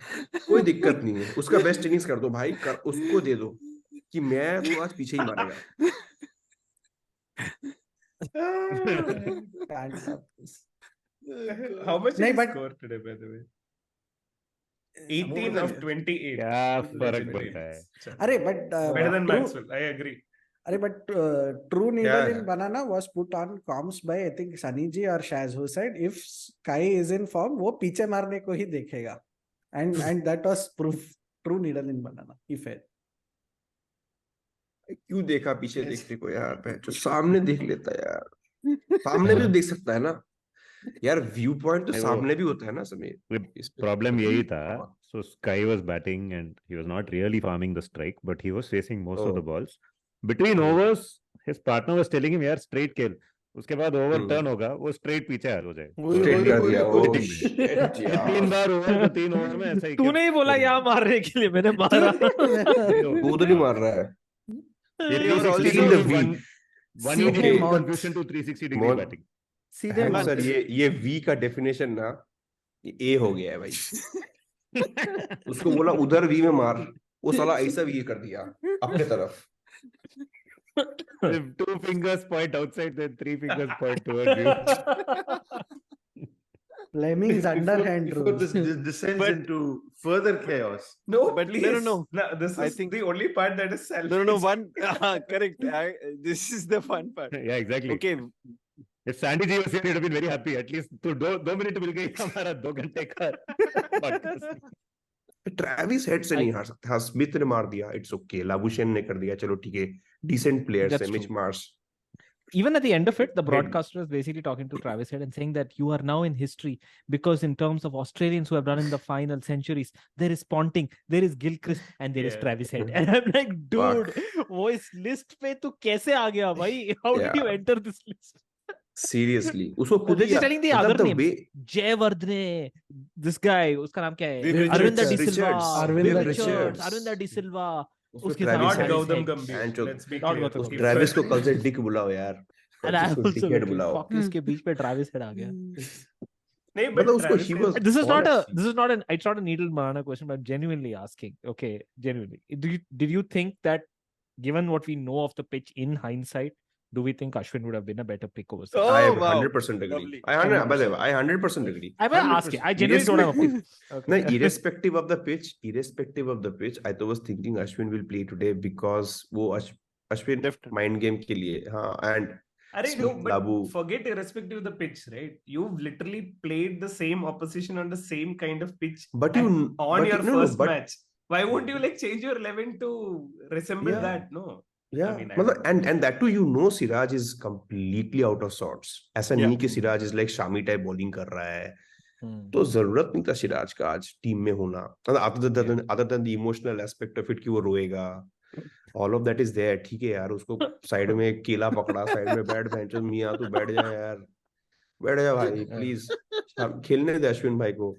कोई दिक्कत नहीं है। उसका बेस्ट इनिंग्स कर दो भाई, उसको दे दो कि मैं तो आज पीछे ही मारेगा। Can't stop this. How much नहीं, did he but- score today, by the way? 18 of 28. क्या फर्क Legendary पड़ता है? innings. अरे but Better than true- Maxwell. I agree. अरे but true needle in yeah. banana was put on comms by I think Sunny ji or Shaz, who said if Kai is in form वो पीछे मारने को ही देखेगा, and that was proof. True needle in banana. He failed. क्यों देखा पीछे देखने को यार, जो सामने देख लेता है यार, सामने भी तो देख सकता है ना यार, व्यू पॉइंट तो नहीं, वो- सामने भी होता है ना समीर। प्रॉब्लम यही था, so Sky was batting and he was not really farming the strike, but he was facing most of the balls. Between overs, his partner was telling him यार straight खेल, उसके बाद ओवर टर्न होगा, वो straight पीछे हो जाए। Straight कर दिया, Shit, shit, ये यार। 3 बार ओवर तो 3 ओवर में ऐसा ही तूने ही बोला यहाँ मारने के लिए, मैंने मारा। वो उधर ही मार रहा है। ये He was also also the V. 180 Okay. confusion to 360 degree Mon- batting. सीधे And मार। सर ये V का डेफिनेशन ना ए हो गया है भाई। उसको बोला उधर वी में मार, वो साला ऐसा वी कर दिया अपने तरफ। If 2 fingers point outside, then 3 fingers point towards you. Fleming's underhand Before rules. this descends But- into further chaos. No, But please. no. This I is think- the only part that is selfish. No, one correct. This is the fun part. Yeah, exactly. Okay, If Sandy ji was here, he'd have been very happy. At least तो 2 minute मिल गई हमारा 2 घंटे का podcast. Travis head से नहीं हार सकता। हाँ, स्मिथ ने मार दिया, इट्स ओके। लाबुशेन ने कर दिया, चलो ठीक है, डिसेंट प्लेयर्स That's है। Mitch true. Marsh, Even at the end of it, the broadcaster was basically talking to Travis Head and saying that you are now in history because in terms of Australians who have run in the final centuries, there is Ponting, there is Gilchrist, and there is Yeah. Travis Head. And I'm like, dude, वो इस list पे तू कैसे आ गया भाई? How did you Yeah. enter this list? Seriously उसको खुद They're just telling the other names. Way Jayawardene, this guy, उसका नाम क्या है? Viv Arvinder Richards. De Silva. Arvinder Richards. Richards. Arvinder De Silva. उसको उसके Travis Not Travis Gautam Head. Gambhir. And Let's be Not clear. Gautam उस Gambhir. Travis को कल से डिक बुलाओ यार, And I उसको also डिकहेड agree. बुलाओ। Fuck, इसके बीच पे Travis Head आ गया. नहीं, but मतलब उसको Travis he Head- was This is not a honestly- this is not an it's not a needle banana question, but I'm genuinely asking. Okay, genuinely. Did you think that given what we know of the pitch in hindsight, do we think Ashwin would have been a better pick over Siraj? Oh, I wow. 100% agree. Lovely. I 100% agree. I'm asking. I genuinely don't have a pick. Okay. No, irrespective of the pitch, I was thinking Ashwin will play today because वो Ashwin Left. mind game के लिए, हाँ, and Arey, no, but Labu. forget irrespective of the pitch, right? You've literally played the same opposition on the same kind of pitch but and you on but your you- no, first but match. Why won't you like change your 11 to resemble Yeah. that? No. yeah, I mean, I मतलब don't know. and that too, you know, Siraj is completely out of sorts. ऐसा Yeah. नहीं कि Siraj is like Shami type bowling कर रहा है, Hmm. तो जरूरत नहीं था सिराज का आज टीम में होना। other than the emotional aspect of it कि वो रोएगा, all of that is there, ठीक है यार, उसको साइड में केला पकड़ा, साइड में बैठ बेंचो, मियां तू बैठ जा यार, बैठ जा भाई प्लीज, खेलने दे अश्विन भाई को।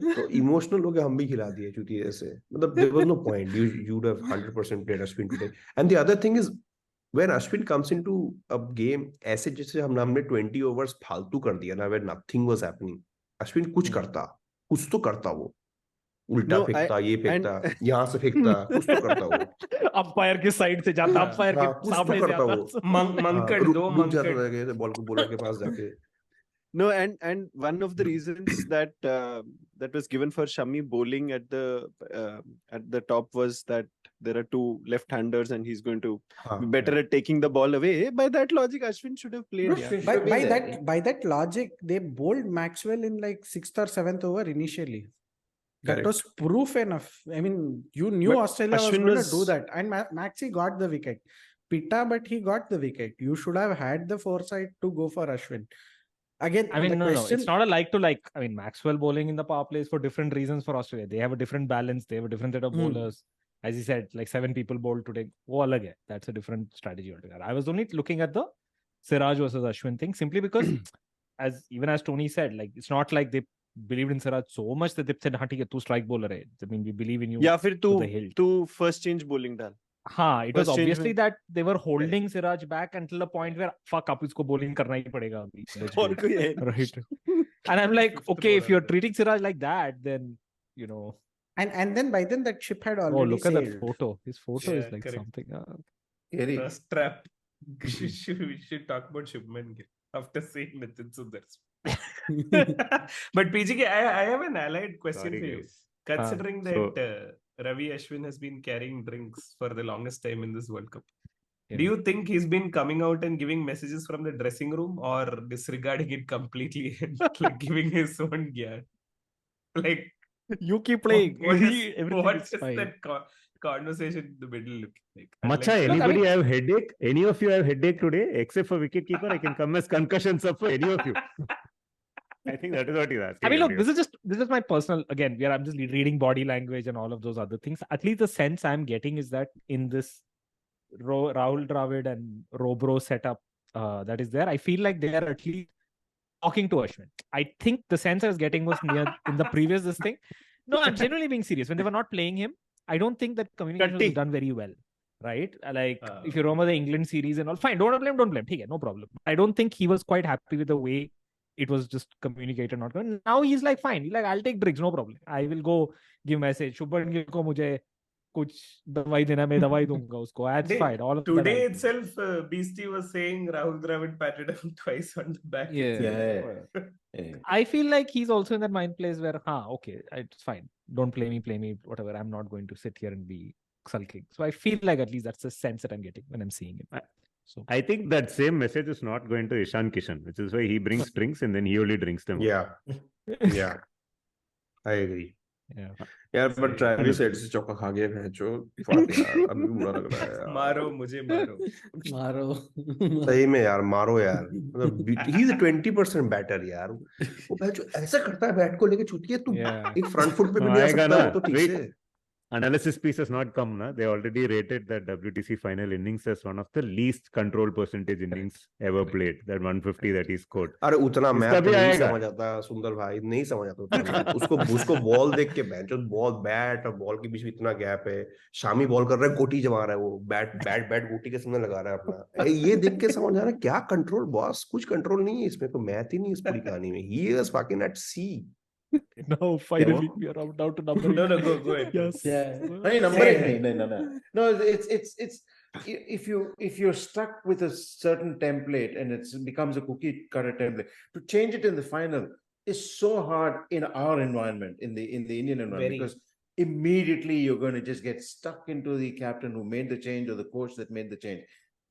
तो इमोशनल हो गया, हम भी खिला दिए चूती जैसे, मतलब there was no point, you would have 100% played Ashwin today. And the other thing is when Ashwin comes into a game, ऐसे जैसे हमने 20 overs फालतू कर दिया ना, where nothing was happening, Ashwin कुछ करता, कुछ तो करता, वो उल्टा No, फेंकता, ये फेंकता, यहाँ से फेंकता, कुछ तो करता वो, अंपायर के साइड से जाता, अंपायर हाँ, के कुछ तो सामने से करता आता. वो, Mankad, रुक दो रुक जाता Mankad. था बॉल को बॉलर के पास जाके। No, and one of the reasons that that was given for Shami bowling at the top was that there are 2 left-handers and he's going to हाँ, be better at taking the ball away. By that logic, Ashwin should have played. Yeah. By that logic, they bowled Maxwell in like 6th or 7th over initially. That Correct. was proof enough. I mean, you knew But Australia was Ashwin going was- to do that, and Maxi got the wicket. Pitta, but he got the wicket. You should have had the foresight to go for Ashwin. Again, I mean, the no, question, it's not a like to like. I mean, Maxwell bowling in the power plays for different reasons for Australia. They have a different balance. They have a different set of bowlers. As he said, like 7 people bowled today. Wo alag hai. That's a different strategy altogether. I was only looking at the Siraj versus Ashwin thing simply because, even as Tony said, like it's not like they believed in Siraj so much that they said, "Ha, theek hai, tu strike bowler hai." I mean, we believe in you. या फिर to the hilt. तू first change bowling डाल. हाँ, it was First change obviously में- that they were holding Siraj back until the point where fuck up, इसको bowling करना ही पड़ेगा अभी. Let's और go. कोई है. Right. And I'm like, Fifth okay, if bowler you're there. treating Siraj like that, then you know. and then by then that ship had Oh, already look at that sailed. photo. His photo is Yeah, like correct. something. Gary, Trust trap. We should talk about Shubman Gill after seeing Nitin Sundar's. But PGK, I have an allied question Sorry, for you. guys. Considering so- that Ravi Ashwin has been carrying drinks for the longest time in this World Cup, Yeah. do you think he's been coming out and giving messages from the dressing room or disregarding it completely and like giving his own gear? Like, You keep playing. what Everything what is is fine. that conversation in the middle look like? Macha, Like, anybody have headache? Any of you have headache today? Except for wicketkeeper, I can come as concussion sub for any of you. I think that is what he's asking. I mean, look, everyone. this is my personal. Again, I'm just reading body language and all of those other things. At least the sense I'm getting is that in this Rahul Dravid and Robro setup that is there, I feel like they are at least talking to Ashwin. I think the sense I was getting was in the previous this thing. No, I'm genuinely being serious. When they were not playing him, I don't think that communication was done very well. Right? Like if you remember the England series and all, fine, don't blame. Okay, no problem. I don't think he was quite happy with the way it was just communicated. Not now he's like, fine. He's like, I'll take drinks, no problem. I will go give message. Shubman Gill ko mujhe कुछ दवाई देना मैं दवाई दूंगा उसको. That's fine. All of that today I do. itself, Beastie was saying Rahul Dravid patted him twice on the back. Yeah. yeah. I feel like he's also in that mind place where, okay, it's fine. Don't play me, whatever. I'm not going to sit here and be sulking. So I feel like at least that's the sense that I'm getting when I'm seeing him. So I think that same message is not going to Ishan Kishan, which is why he brings drinks and then he only drinks them. Yeah. Yeah. I agree. Yeah. यार but Travis said से चौका खा गया भैंचो fuck यार अभी भी बुरा लग रहा है यार मारो मुझे मारो सही में यार मारो यार मतलब he is a 20% batter यार वो भैंचो ऐसा करता है बैट को लेके चुतिया तू एक फ्रंट फुट पे भी नहीं आ आएगा सकता ना, वो तो ठीक wait. से Analysis piece has not come. Na? They already rated that WTC final innings as one of the least control percentage innings ever played. That 150 that he scored. अरे उतना मैं इसका तो भी नहीं आएगा. समझ आता सुंदर भाई नहीं समझ आता उतना उसको बॉल देख के भैंचो बॉल बैट और बॉल के बीच में इतना गैप है शामी बॉल कर रहा है गोटी जमा रहा है वो बैट गोटी के सामने लगा रहा है अपना ये देख के समझ आ रहा है क्या कंट्रोल बॉस कुछ कंट्रोल नहीं है इसमें तो मैथ ही नहीं इस पूरी कहानी में he is fucking at sea. Now finally we are down to number. No, go ahead. Yes. Yeah. No. It's if you're stuck with a certain template and it becomes a cookie cutter template, to change it in the final is so hard in our environment, in the Indian environment, because immediately you're going to just get stuck into the captain who made the change or the coach that made the change.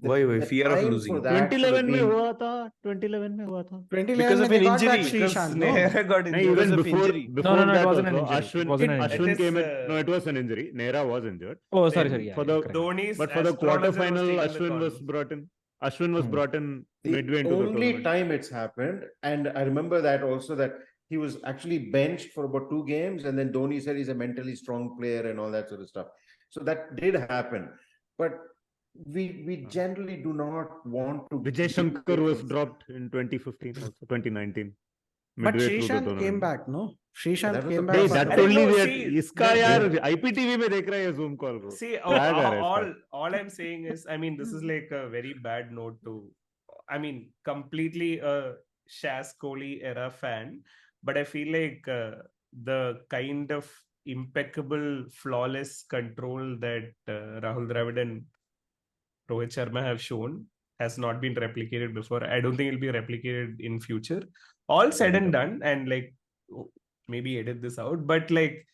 वही fear of time losing. for that 2011 में been- हुआ था. 2011 में हुआ था. 2011 Because of they an got that injury. Srishant, no? Nehra got No, injured because even of before injury. before No, that it wasn't an also, injury. Ashwin It wasn't an Ashwin injury. came in. It is, No, it was an injury. Nehra was injured. Oh, sorry. For Yeah, the correct. Dhoni's But for the astrologer was quarterfinal, taking the Ashwin was call. brought in. Ashwin was brought in The midway into the only tournament. time it's happened, and I remember that also, that he was actually benched for about 2 games, and then Dhoni said he's a mentally strong player and all that sort of stuff. So that did happen, but we generally do not want to. Vijay Shankar was dropped in 2015, also 2019. But midway through the Srishant tournament. came back, no? Srishant That was came the back. Hey, best. that I only know, we see, इसका the- यार IPTV में देख रहा है Zoom call को. See, Lag आ रहा है इसका. all I'm saying is, I mean, this is like a very bad note to, I mean, completely a Shaz Kohli era fan, but I feel like the kind of impeccable, flawless control that Rahul Dravid and Rohit Sharma have shown has not been replicated before. I don't think it'll be replicated in future. All said and done, and like maybe edit this out, but like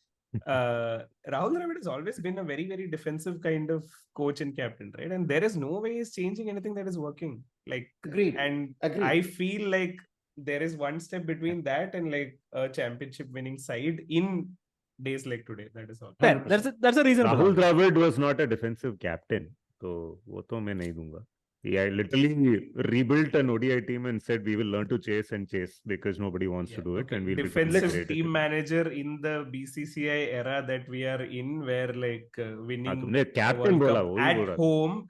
Rahul Dravid has always been a very, very defensive kind of coach and captain, right? And there is no way he's changing anything that is working. Like, Agreed. and Agreed. I feel like there is one step between that and like a championship winning side in days like today. That is all. Fair. That's a reasonable Rahul argument. Dravid was not a defensive captain, तो वो तो मैं नहीं दूंगा. Yeah, I literally rebuilt an ODI team and said we will learn to chase and chase because nobody wants to do it, and we'll become defensive great at team it. manager in the BCCI era that we are in, where like winning तुमने captain World बोला, Cup वही बोल at रहा था. home,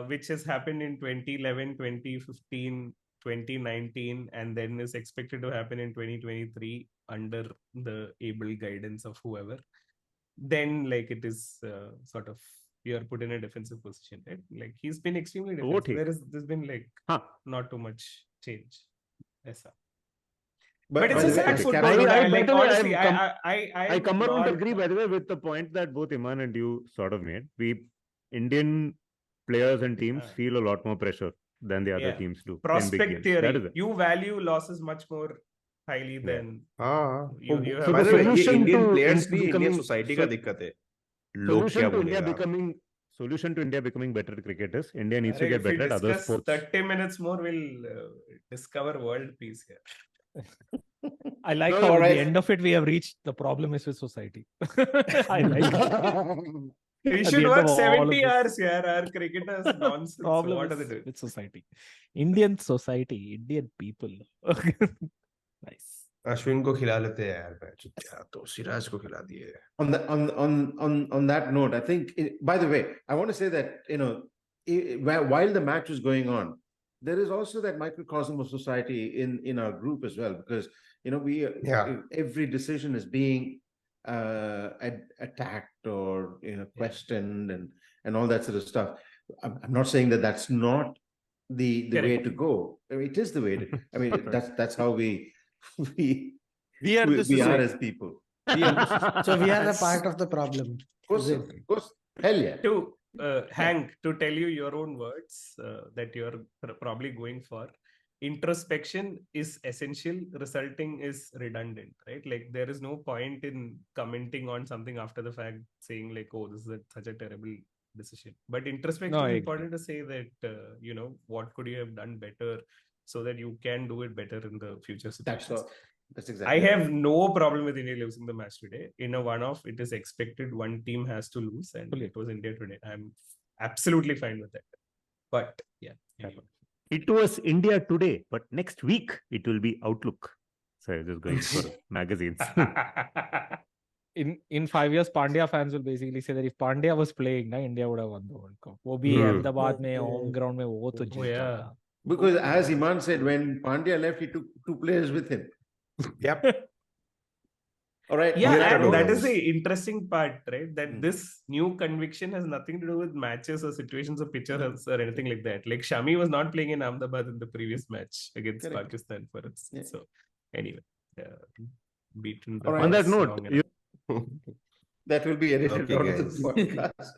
which has happened in 2011, 2015, 2019, and then is expected to happen in 2023 under the able guidance of whoever. Then like it is sort of you are put in a defensive position, right? Like he's been extremely defensive. There's been like not too much change. But it's a sad football. I come around agree, by the way, with the point that both Iman and you sort of made. We Indian players and teams feel a lot more pressure than the other teams do. Prospect theory. You value losses much more highly than you have. By the way, Indian players भी Indian society का दिक्कत है. लोग क्या बोलेगा? Solution to India becoming better cricketers. India needs to get better at other sports. 30 minutes more, we'll discover world peace here. I like how at the end of it we have reached the problem is with society. I like it. We should work 70 hours here. Our cricketers nonsense. Problem what are they doing? With society. Indian society, Indian people. Nice. Ashwin को खिला लेते हैं यार, तो सिराज को खिला दिए. On that note, I think, by the way, I want to say that, while the match was going on, there is also that microcosm of society in our group as well, because, every decision is being attacked or, questioned and all that sort of stuff. I'm not saying that that's not the way to go. I mean, it is the way to, I mean, that's how we are as people. So we are a part of the problem. Of course. Hell yeah. To Hank, to tell you your own words that you're probably going for, introspection is essential, resulting is redundant, right? Like there is no point in commenting on something after the fact, saying like, oh, this is such a terrible decision. But introspection is important to say that, what could you have done better so that you can do it better in the future situations. That's exactly. I have no problem with India losing the match today. In a one-off, it is expected one team has to lose, and it was India today. I'm absolutely fine with that. But yeah. Anyway. It was India today, but next week it will be Outlook. So I'm just going for magazines. In 5 years, Pandya fans will basically say that if Pandya was playing, India would have won the World Cup. वो भी Ahmedabad में home ground में वो तो जीता था. Because as Iman said, when Pandya left, he took 2 players with him. Yep. All right. Yeah, and that is the interesting part, right? That this new conviction has nothing to do with matches or situations or pitchers or anything like that. Like Shami was not playing in Ahmedabad in the previous match against Pakistan, for instance. Yeah. So anyway, beaten. On that note, that will be edited out of the podcast.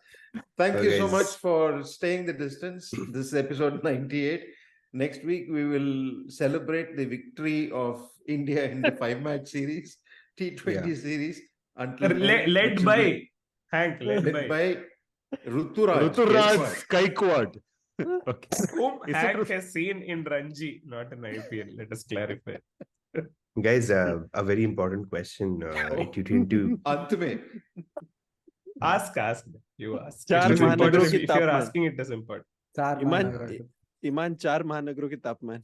Thank you so much for staying the distance. This is episode 98. Next week, we will celebrate the victory of India in the 5-match series, T20 series. Led by Hank, led by Ruturaj Kaikwad. Whom Hank has seen in Ranji, not in IPL. Let us clarify. Guys, a very important question. Ask. You ask. If you're asking, it is important. Iman 4 महानगरों के तापमान.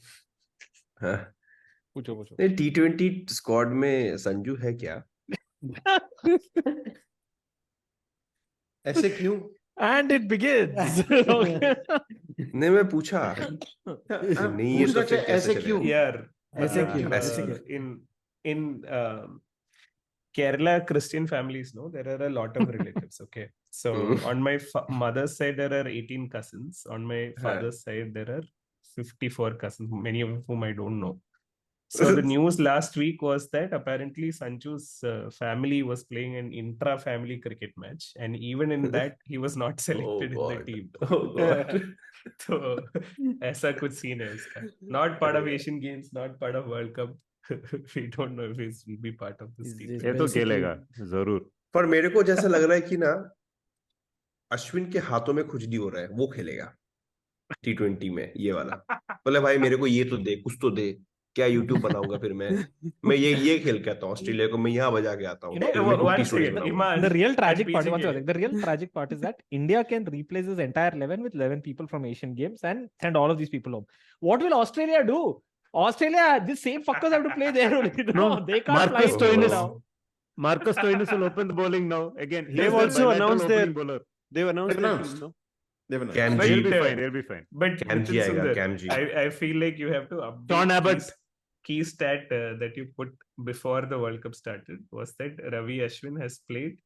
पूछो. T20 squad में संजू है क्या? ऐसे क्यों? And it begins. नहीं मैं पूछा. नहीं ये सोचे ऐसे क्यों? यार ऐसे क्यों? In Kerala Christian families, there are a lot of relatives. Okay, so on my mother's side there are 18 cousins. On my father's side there are 54 cousins, many of whom I don't know. So the news last week was that apparently Sanju's family was playing an intra-family cricket match, and even in that he was not selected in the team. Oh God! So ऐसा कुछ scene है इसका. Not part of Asian Games, not part of World Cup. We don't know if he will be part of this team. ये तो खेलेगा जरूर. पर मेरे को जैसा लग रहा है कि ना अश्विन के हाथों में खुजली हो रहा है, वो खेलेगा T20 में ये वाला. बोले भाई मेरे को ये तो दे, कुछ तो दे. क्या यूट्यूब बनाऊंगा फिर मैं ये खेल के आता हूँ ऑस्ट्रेलिया को, मैं यहाँ बजा के आता हूँ, फिर मैं कुट्टी स्टोरी बनाऊंगा। The real tragic part, PGK. the real tragic part is that India can replace this entire 11 with 11 people from Asian Games and send all of these people home. What will Australia do? Australia, these same fuckers have to play there only. No, they can't Marcus fly Stoinis. now. Marcus Stoinis will open the bowling now. Again, he They've is their also bilateral announced their- opening bowler. They've announced They've their announced. team, no? They've announced. Cam They'll G, be fine. They'll be fine. But Cam G Nitin आएगा, Sundar, Cam G. I feel like you have to update Sean Abbott. key stat that you put before the World Cup started was that Ravi Ashwin has played,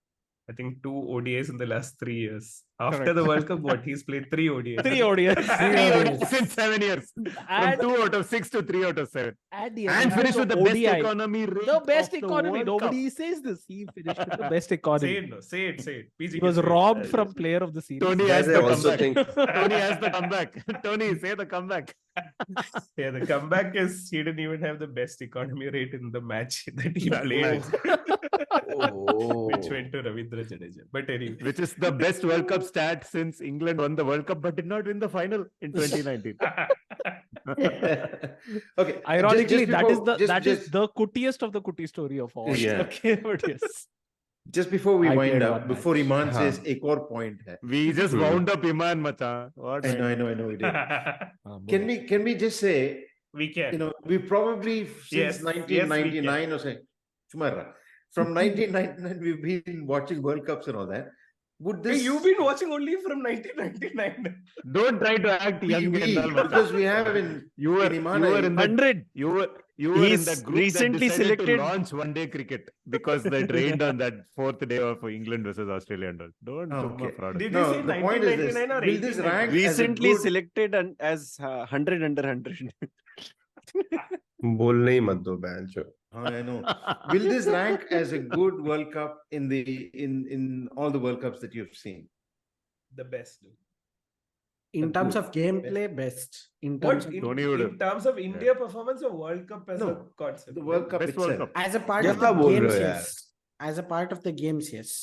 I think, 2 ODIs in the last 3 years. After Correct. the World Cup, what? He's played 3 ODIs. 3 ODIs. 3 ODIs since 7 years. From And 2 out of 6 to 3 out of 7. at the And end finished of with the ODI, best economy rate. the best of the economy. World Cup. Nobody says this. He finished with the best Say economy. it, no. Say it. PGK, He was say it. robbed from player of the series. Tony Guys, has I the also comeback. think Tony has the comeback. Tony, say the comeback. Yeah, the comeback is he didn't even have the best economy rate in the match that he played, which went to Ravindra Jadeja. But anyway, Which is the best World Cup stat since England won the World Cup but did not win the final in 2019. Okay. Ironically, just that is before- the just- is the cuttiest of the cutty story of all. Yeah. Okay, but yes. Just before we I wind played up, one before match. Iman हाँ. says एक और point है. We just wound up Iman, macha. What? I know we did. Can we just say, we can. you know, we probably Yes, since yes, we 1999 or say, Chumarra, from 1999 we've been watching World Cups and all that. Would Hey, this you've been watching only from 1999. Don't try to act young and dull, macha. because we have in You were Iman, in that 100. You were in He's that group recently that decided selected- to launch one-day cricket because they trained on that 4th day of England versus Australia and all. Don't Oh, come okay. a fraud. Did No, you say the point is this. 1999 or Will this 1899? rank as a Recently good- selected as 100 under 100. बोलने ही मत दो बैंचो। I know. Will this rank as a good World Cup in all the World Cups that you've seen? The best. In terms of gameplay, best. In What terms of, Tony would in terms of India performance or World Cup as a No, concept? The World Cup Best World itself. Cup. as a part क्या of the बोल रहे games, हो यार? yes. As a part of the games, yes.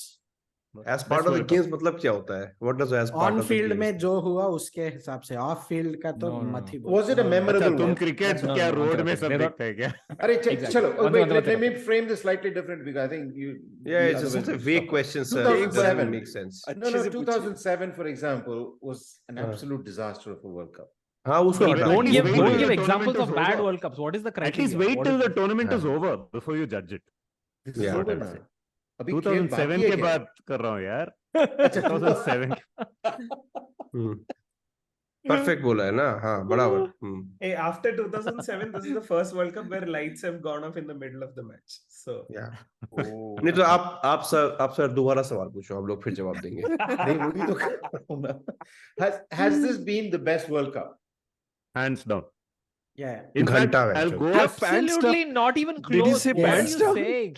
As part of the games मतलब क्या होता है? What does as part On of the field games? में जो हुआ उसके हिसाब से, off field का तो No, no, मत no. ही बोलो. Was it a memorable अच्छा, तुम one? क्रिकेट No, क्या no, रोड one में second. सब They're not- देखते हैं क्या? Arey, Exactly. chalo, One wait, second, let me frame this slightly different because I think you. Yeah, the it's just otherwise such a will vague stop. question, sir. It 2007. doesn't make sense. No, अच्छे से पूछिए। 2007, for example, was an absolute disaster of a World Cup. हाँ उसको Wait, हटा don't दीजिए। give Wait don't till give the examples tournament of is bad over. World Cups. What is the At criteria? least wait What till is the tournament is हाँ. over before you judge it. This Yeah. is over I'll now. say. अभी खेल 2007 बाकी है के क्या? बात कर रहा हूँ यार। अच्छा, 2007 परफेक्ट बोला है ना? हाँ बराबर। Hey, after 2007, this is the first World Cup where lights have gone off in the middle of the match. So Yeah. नहीं तो आप सर दोबारा सवाल पूछो, हम लोग फिर जवाब देंगे। नहीं, वही तो कर रहा हूँ मैं। Has this been the best World Cup? hands down. Yeah. In fact, घंटा I'll bench. go as Absolutely not even Did he close. say What are pants you down? saying?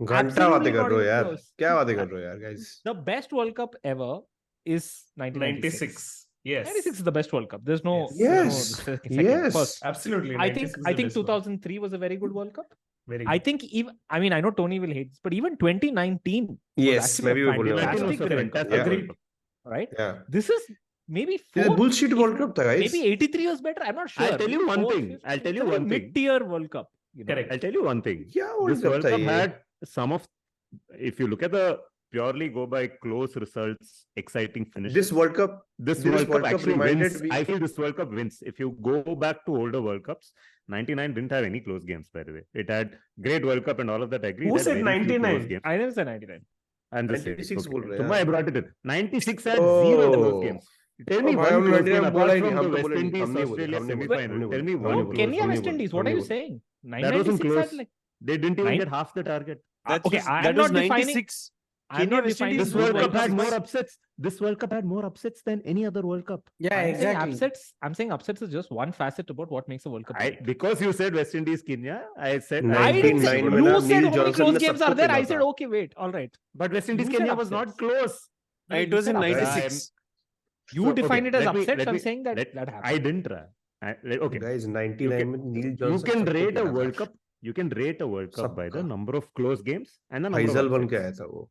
घंटा Absolutely बातें कर not रहे हो even यार, close. क्या बातें कर रहे हो यार guys? The best World Cup ever is 1996. 96. Yes. 96 is the best World Cup. There's no. Yes. Second. Yes. First. Absolutely. I 96 think is the best one. 2003 was a very good World Cup. Very I good. think even I mean I know Tony will hate this, but even 2019 Yes, was मैं actually भी a वो बोलने वाला था। fantastic was a World Cup, fantastic Yeah. World Cup. right? Yeah. This is maybe This is fourth, bullshit World Cup था guys. maybe 83 was better. I'm not sure. I'll tell you Maybe one fourth, thing. fifth, I'll tell you it's a one thing. mid-tier World Cup. You know? Correct. I'll tell you one thing. क्या World This Cup World था Cup ये? had some of, if you look at the purely go by close results, exciting finishes. This World Cup This this World Cup actually reminded wins. me. I feel this World Cup wins. If you go back to older World Cups, 99 didn't have any close games, by the way. It had great World Cup and all of that. I agree. Who It had said very few 99? close games. I never said 99. And the 96 बोल रहे हैं I यार। brought it in. 96 had zero close games. Tell me Oh, भाई, one हमने close 99 game बोला apart ही नहीं, from हम the तो West बोले नहीं, Indies हमने बोले, Australia हमने बोले, semi-final. हमने Tell me बोले, one No, close Kenya game. West Indies. What are you saying? That wasn't 996 had close. like They didn't even Nine- get half the target. okay, I am that was not defining. 96. I'm Kenya not West defining Indies This World Cup had is more fine. upsets. This World Cup had more upsets than any other World Cup. Yeah, I'm saying exactly. upsets. I'm saying upsets is just one facet about what makes a World Cup. great. Because you said West Indies, Kenya, I said I didn't say 99 में ना you said Neil how many Johnson close ने games सबको are there. I खेला said था। okay, wait, all right. But West Indies, You said Kenya was upsets. not close. No, It you was said in upsets. 96. You So, define okay, it as let me- upsets. let I'm me- saying that let- that happened. I didn't try. Okay. Guys 99 में नील You Johnson can सबको rate a खेला World था। Cup. You can rate a World Cup by the सबका। number of close games and the number Faisal of बन के upsets. आया था वो।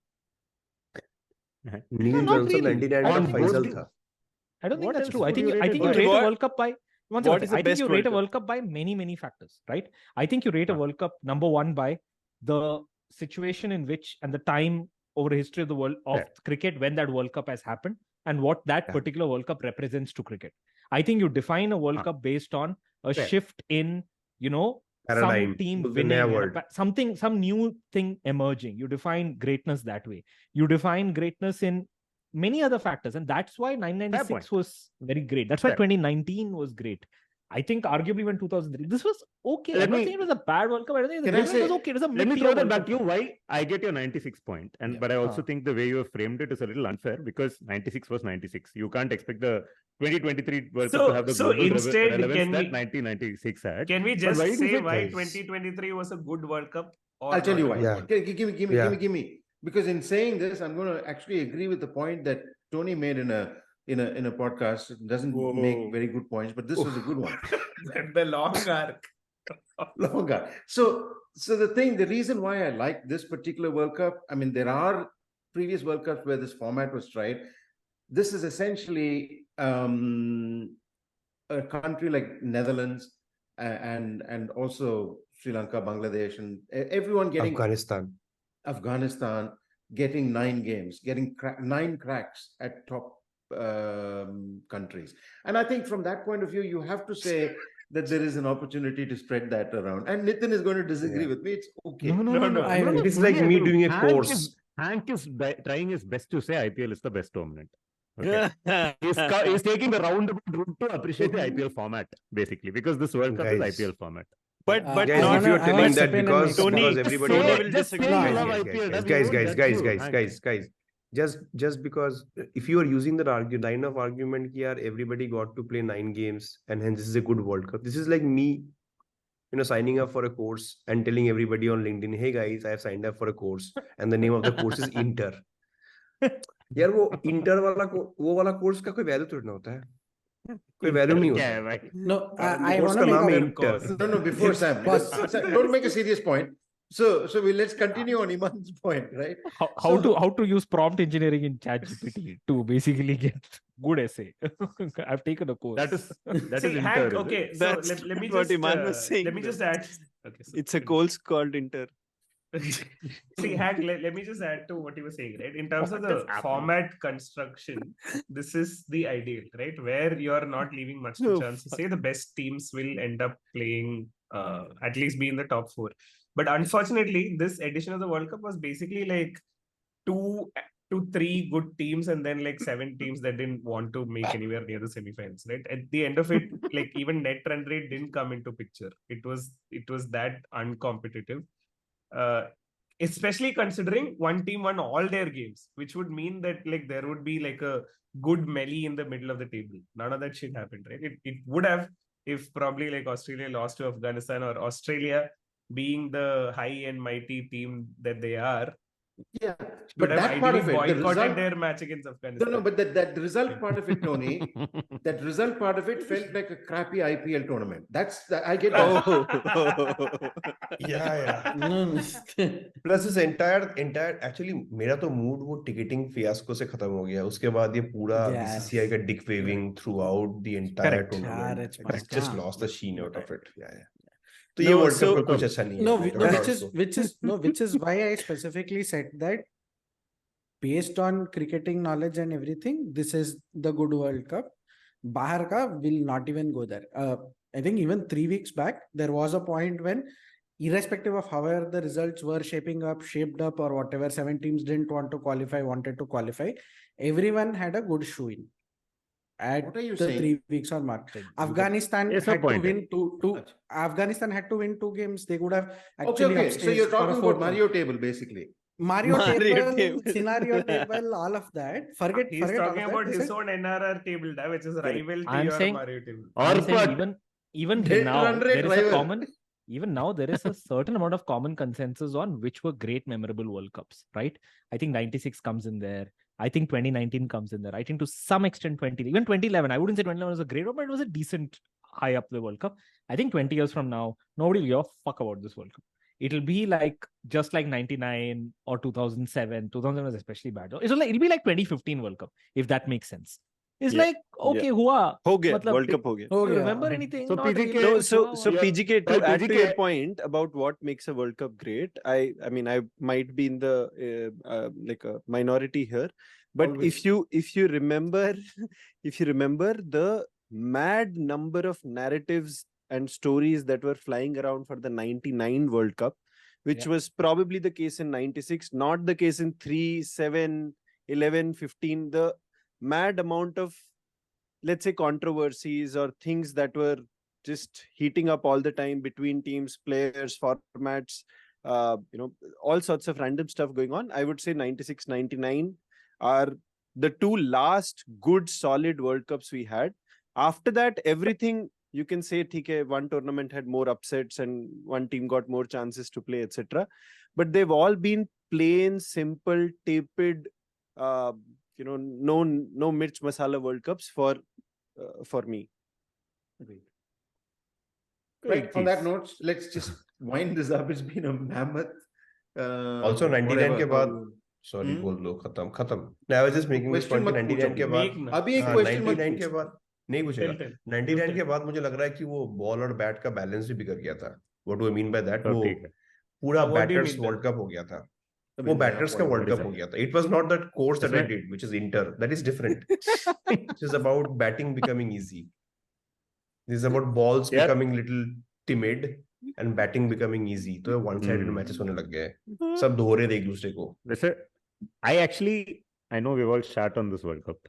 Uh-huh. Neil not Johnson really. 99 On का both फैजल the- था। I don't think What that's else true. I would think you I rate think it you by? rate a What? World Cup by What is the I think best you World rate a Cup? World Cup by many factors, right? I think you rate a World Cup number one by the situation in which and the time over the history of the world of cricket when that World Cup has happened and what that particular World Cup represents to cricket. I think you define a World Cup based on a shift in, Paradigm. some team Book the winning, naya word. some new thing emerging. You define greatness that way. You define greatness in many other factors, and that's why 1996 was very great. That's why 2019 was great. I think arguably when 2003, this was okay. I'm not saying it was a bad World Cup. I think it was okay. It was a let me mid-tier throw that World back Cup. to you. Why I get your 96 point, but I also think the way you have framed it is a little unfair because 96 was 96. You can't expect the 2023 World Cup to have the global relevance that 1996 had. Can we just say why 2023 was a good World Cup? I'll tell you why. Yeah. Give me. Because in saying this, I'm going to actually agree with the point that Tony made in a podcast. It doesn't make very good points, but this was a good one. The long arc. Longer. So the reason why I like this particular World Cup, I mean, there are previous World Cups where this format was tried. This is essentially a country like Netherlands and also Sri Lanka, Bangladesh, and everyone getting Afghanistan getting 9 games, getting 9 cracks at top countries. And I think from that point of view, you have to say that there is an opportunity to spread that around. And Nitin is going to disagree with me. It's okay. No. It is like me doing a course. Hank is trying his best to say IPL is the best tournament. Okay. he's taking the roundabout route to appreciate the IPL format, basically, because this World Cup is IPL format. But guys, not if you're telling that because Tony everybody will disagree. Guys, just because if you are using that line of argument here, everybody got to play 9 games and hence this is a good World Cup. This is like me, signing up for a course and telling everybody on LinkedIn, hey guys, I have signed up for a course and the name of the course is Inter. यार वो inter वाला course का कोई value थोड़ी ना होता है कोई वैल्यू नहीं होता है No, I want to make No, before Sam, don't make a serious point. So let's continue on Iman's point, right? How to use prompt engineering in ChatGPT to basically get good essay. I've taken a course. That is Hank, Inter. okay, so That's let me what just Iman was saying. let me just add. Okay, so It's a course called Inter. See, Hank, let me just add to what you were saying, right? In terms of the format construction, this is the ideal, right? Where you're not leaving much to chance to say the best teams will end up playing, at least be in the top 4. But unfortunately, this edition of the World Cup was basically like 2 to 3 good teams and then like 7 teams that didn't want to make anywhere near the semifinals, right? At the end of it, like even net run rate didn't come into picture. It was that uncompetitive. Especially considering one team won all their games, which would mean that like there would be like a good melee in the middle of the table. None of that shit happened, right? It would have if probably like Australia lost to Afghanistan or Australia being the high and mighty team that they are. Yeah, but that part of it, boycotted their match against Afghanistan. No, but that result part of it, Tony, that result part of it felt like a crappy IPL tournament. I get that. Yeah. Plus this entire actually मेरा तो mood वो ticketing fiasco से खत्म हो गया. उसके बाद ये पूरा BCCI का dick waving throughout the entire tournament. It's just lost the sheen out of it. Yeah. तो ये World Cup कुछ अच्छा नहीं है. which is why I specifically said that based on cricketing knowledge and everything, this is the good World Cup. Bahar ka will not even go there. I think even 3 weeks back, there was a point when, irrespective of however the results were shaped up or whatever, 7 teams didn't want to qualify, wanted to qualify, everyone had a good showing. At what are you the saying? 3 weeks on mark, Afghanistan had to win two. Afghanistan had to win 2 games. They could have actually. Okay. So you're talking about Mario table, basically. Mario table, scenario table, all of that. He's talking about his own NRR table, which is rival to your Mario table. I'm saying even now there is a common. Even now, there is a certain amount of common consensus on which were great, memorable World Cups, right? I think 96 comes in there. I think 2019 comes in there. I think to some extent, even 2011. I wouldn't say 2011 was a great one, but it was a decent high up the World Cup. I think 20 years from now, nobody will give a fuck about this World Cup. It'll be like just like 99 or 2007. 2007 was especially bad. It'll be like 2015 World Cup, if that makes sense. It's Yeah. like, okay, hua. हो गया, मतलब, World Cup हो गया. Oh, You yeah. remember anything? So Not PGK really. No, Just so hua, so hua. PGK, to Well, add to PGK your point about what makes a World Cup great, I mean I might be in the like a minority here, but Always. if you remember if you remember the mad number of narratives and stories that were flying around for the 99 World Cup, which Yeah. was probably the case in 96, not the case in 3, 7, 11, 15, the mad amount of, let's say, controversies or things that were just heating up all the time between teams, players, formats, all sorts of random stuff going on. I would say 96, 99 are the two last good solid World Cups we had. After that, everything you can say, okay, one tournament had more upsets and one team got more chances to play, etc. But they've all been plain, simple, tepid, no Mirch Masala World Cups for me. Right. On that note, let's just wind this up. It's been a mammoth. Also 99 के बाद sorry Hmm? बोल लो खत्म. No, I was just making this Question point कि मत 99 पूछो. के बाद Make ना. अभी एक हाँ, question मत 99 के पूछ. बाद नहीं पूछेगा. Tell. 99 के बाद मुझे लग रहा है कि वो बॉल और बैट का बैलेंस भी बिगड़ गया था. What do I mean by that? तो वो ठीक है. पूरा What do you batters mean world then? Cup हो गया था. I वो mean, बैटर्स का what world is cup that? हो गया था. It was not that course that I इसमें- did, which is Inter. That is different. This is about batting becoming easy. This is about balls Yeah. becoming little timid and batting becoming easy. तो one sided matches होने लग गए. सब धो रहे थे एक दूसरे को. Listen, I know we've all shat on this World Cup,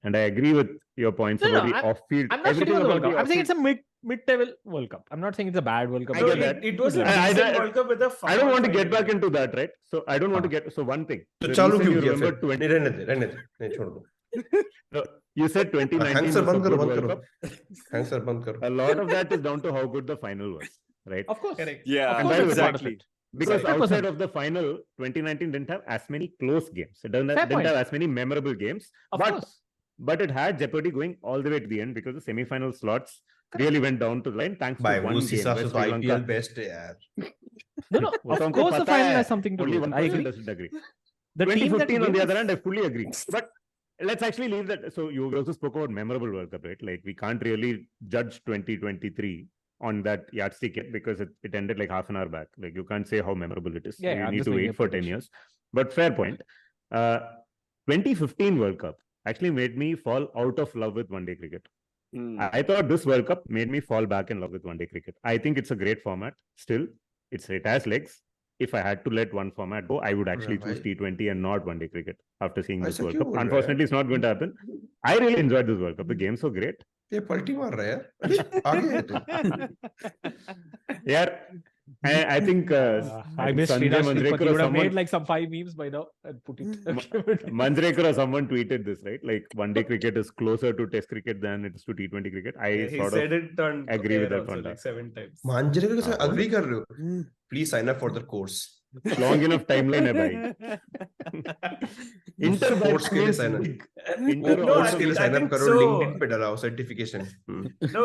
and I agree with your points No, about no, the off-field. I'm not shitting everything on the World about Cup. I'm saying it's off-field- a mid-level World Cup. I'm not saying it's a bad World Cup. I No, get that. it was a I- decent I- World Cup with a fun I don't want to get final. back into that, right? So I don't want to get. So one thing. तो the चालू reason क्यों you किया remember फिर? 20 नहीं रहने दे. नहीं छोड़ दो. No, you said 2019 hang was sir a बंद good करो World Cup. हैंग सर बंद करो. A lot of that is down to how good the final was, right? Of course. Correct. Yeah, Of And course, by the it's way, part of exactly. it. Because 100%. outside of the final, 2019 didn't have as many close games. It didn't Fair point. have as many memorable games. Of course. But it had jeopardy going all the way to the end because the semi-final slots really went down to the line thanks भाई to one उस game. हिसाब where से तो Sri Lanka- IPL best है यार. No, वो तो of हमको course the पता final है. has something to do Only with it. I 1% agree. doesn't agree. The team that 2015 on the wins- other hand, I fully agree. But let's actually leave that. So you also spoke about memorable World Cup, right? Like we can't really judge 2023 on that yardstick yet because it ended like half an hour back. Like you can't say how memorable it is. Yeah, You I'm need just to making wait a for 10 years. But fair point. 2015 World Cup actually made me fall out of love with one-day cricket. I thought this World Cup made me fall back in love with one-day cricket. I think it's a great format. Still, it has legs. If I had to let one format go, I would actually choose T20 and not one-day cricket after seeing this ऐसा World क्यों Cup. बोल रहा है? Unfortunately, it's not going to happen. I really enjoyed this World Cup. The games were great. ये पलटी मार रहा है यार. अरे आगे है तू. Yeah, I think I miss Sanjay Srinath Manjrekar Sripati. or You would have someone- made like some 5 memes by now and put it. Manjrekar or someone tweeted this, right? Like one-day cricket is closer to Test cricket than it is to T20 cricket. I Yeah, he sort said of it on agree with air that also, one. like 7 times. मांजरे के साथ हाँ, agree कर रहे हो? Please sign up for the course. long enough timeline है भाई. Inter Sports के लिए sign up. Inter No, Course I के लिए think- sign I up think करो. so. LinkedIn पे डलाओ certification. No,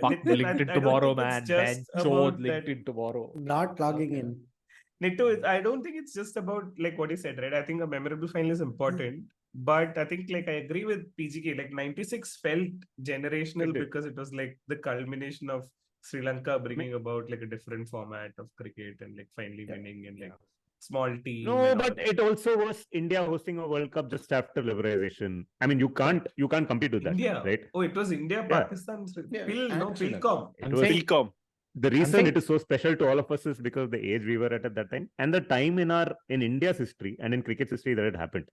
Fuck Nitin, LinkedIn I don't tomorrow, think man. it's just Man, about chod that. LinkedIn tomorrow. Not logging in. Nitto, I don't think it's just about like what he said, right? I think a memorable final is important, but I think like I agree with PGK. Like 96 felt generational It did. because it was like the culmination of Sri Lanka bringing about like a different format of cricket and like finally winning and like small team. No, and all but that. it also was India hosting a World Cup just after liberalization. I mean, you can't compete with that, India, right? Oh, it was India, Yeah. Pakistan, Yeah, Pill, no, and Sri Lanka. Pilcom. It I'm was saying- Pilcom. the reason saying- it is so special to all of us is because of the age we were at that time and the time in India's history and in cricket's history that it happened.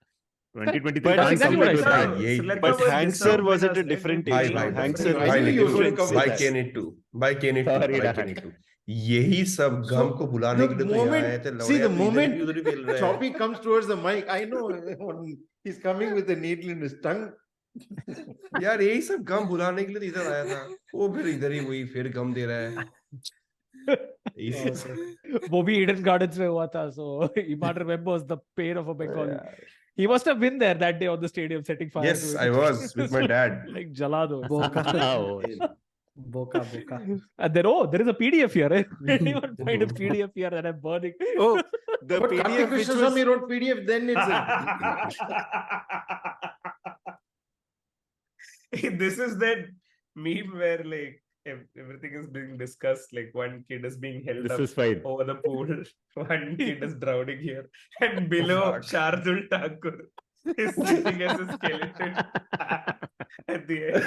2023 But can't exactly compete what I with said. that. ये Sri Lanka But was Hank deserved sir was at a winners different every age. time. Hank भाई sir I was knew at a you were gonna different come with by that. K-Net2 by K-Net2 Sorry, by Hank. K-Net2 यही सब गम को बुलाने के लिए तो यहाँ आए थे. See, the लौड़े moment उधर ही खेल रहे हैं. Choppy comes towards the mic, I know when he's coming with a needle in his tongue. यार यही सब गम बुलाने के लिए तो इधर आया था. वो फिर इधर ही वही फिर गम दे रहा है. वो भी Eden Gardens में हुआ था. So Iman remembers the pain of a Bengali. He must have been there that day on the stadium setting fire. Yes, to it. I was with my dad. Like jala do. Oh, Boca. And then there is a PDF here. Eh? Anyone find a PDF here that I'm burning? Oh, the But Karthik PDF which was Krishnaswamy wrote PDF, then it's a... This is that meme where like everything is being discussed. Like one kid is being held This up is fine. over the pool, one kid is drowning here, and below Shardul Thakur is sitting as a skeleton at the end.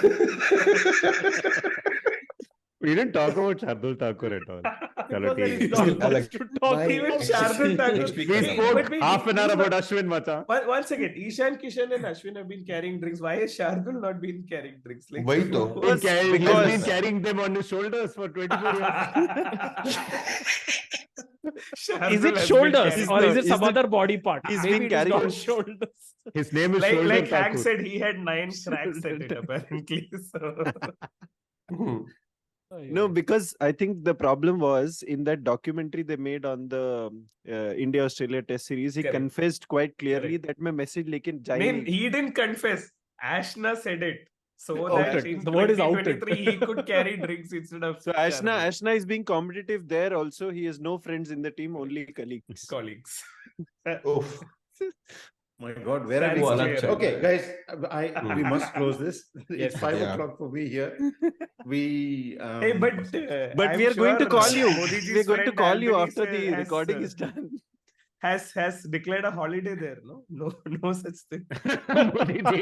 We didn't talk about Shardul Thakur at all. Chalo, Because there theek is hai. not much to talk. Even Shardul Thakur. We spoke half an hour about Ashwin, macha. One second, Ishan, Kishan, and Ashwin have been carrying drinks. Why has Shardul not been carrying drinks? Like, Wahi to. He's been carrying them on his shoulders for 24 years. Is it shoulders or is it some other body part? He's Maybe been it is carrying not shoulders. His name is Shoulder like Hank Thakur. said, he had 9 cracks at it apparently. So. No, because I think the problem was in that documentary they made on the India-Australia Test series. He Correct. confessed quite clearly that my message lekin I mean, jai. he didn't confess. Ashna said it. So Outed. that in The word is outed. 2023 he could carry drinks instead of So Ashna is being competitive there also. He has no friends in the team, only colleagues. colleagues. Oof. My God, where are we? That's clear. Okay, guys, we must close this. It's 5 Yeah. o'clock for me here. We Hey, but But we are going to call you. We are going to call you after the recording is done. Has declared a holiday there. No such thing.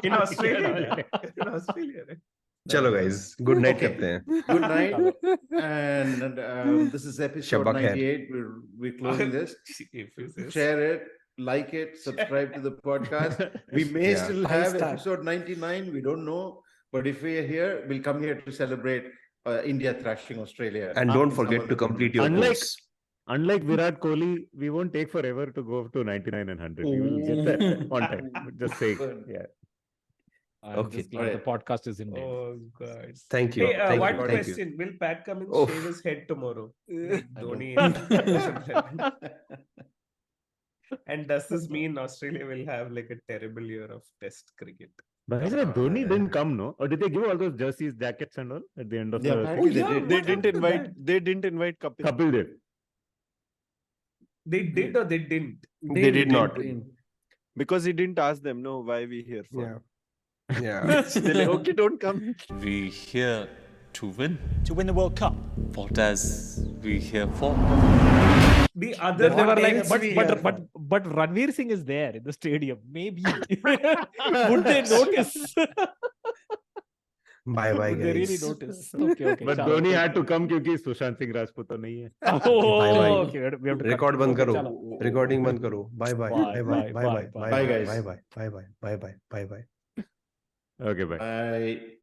In Australia. In Australia. Right? Chalo guys, good night Okay. करते हैं. good night. And this is episode Shabba khair. 98. We're closing this. If you say so. Share it, like it, subscribe to the podcast. We may Yeah. still 5 have star. episode 99. We don't know. But if we're here, we'll come here to celebrate India thrashing Australia. And don't Some forget of to the complete your Unlike- course. Unlike Virat Kohli, we won't take forever to go to 99 and 100. We will get there on time. Just saying. Yeah. I'm Okay. just glad Alright. the podcast is in there. Oh God. Thank you. Hey, Thank one you. Thank you. question. Will Pat Cummins Oof. shave his head tomorrow? Like Dhoni. And does this mean Australia will have like a terrible year of Test cricket? By the way, Dhoni didn't come, no? Or did they give all those jerseys, jackets, and all at the end of Yeah, the? apparently they yeah, did. They What didn't happened to invite. that? They didn't invite Kapil. Kapil did. They did or they didn't? They did not. Because he didn't ask them, no, why we here for? Yeah. Yeah. They're like, okay, don't come. We here to win. To win the World Cup. What does we here for? The other They were like, else but we but have? but Ranveer Singh is there in the stadium. Maybe would they notice? Bye bye Would they really guys. notice? Okay. But chalo. Dhoni had to come क्योंकि सुशांत सिंह राजपूत तो नहीं है. Oh, Bye-bye. okay. We have to Record cut. बंद Okay, करो. chalo. Recording बंद करो. Bye bye. Bye, Bye bye. bye, Bye bye. bye, bye, guys. Bye bye. Bye bye. Bye bye. Bye bye. Okay, bye. Bye.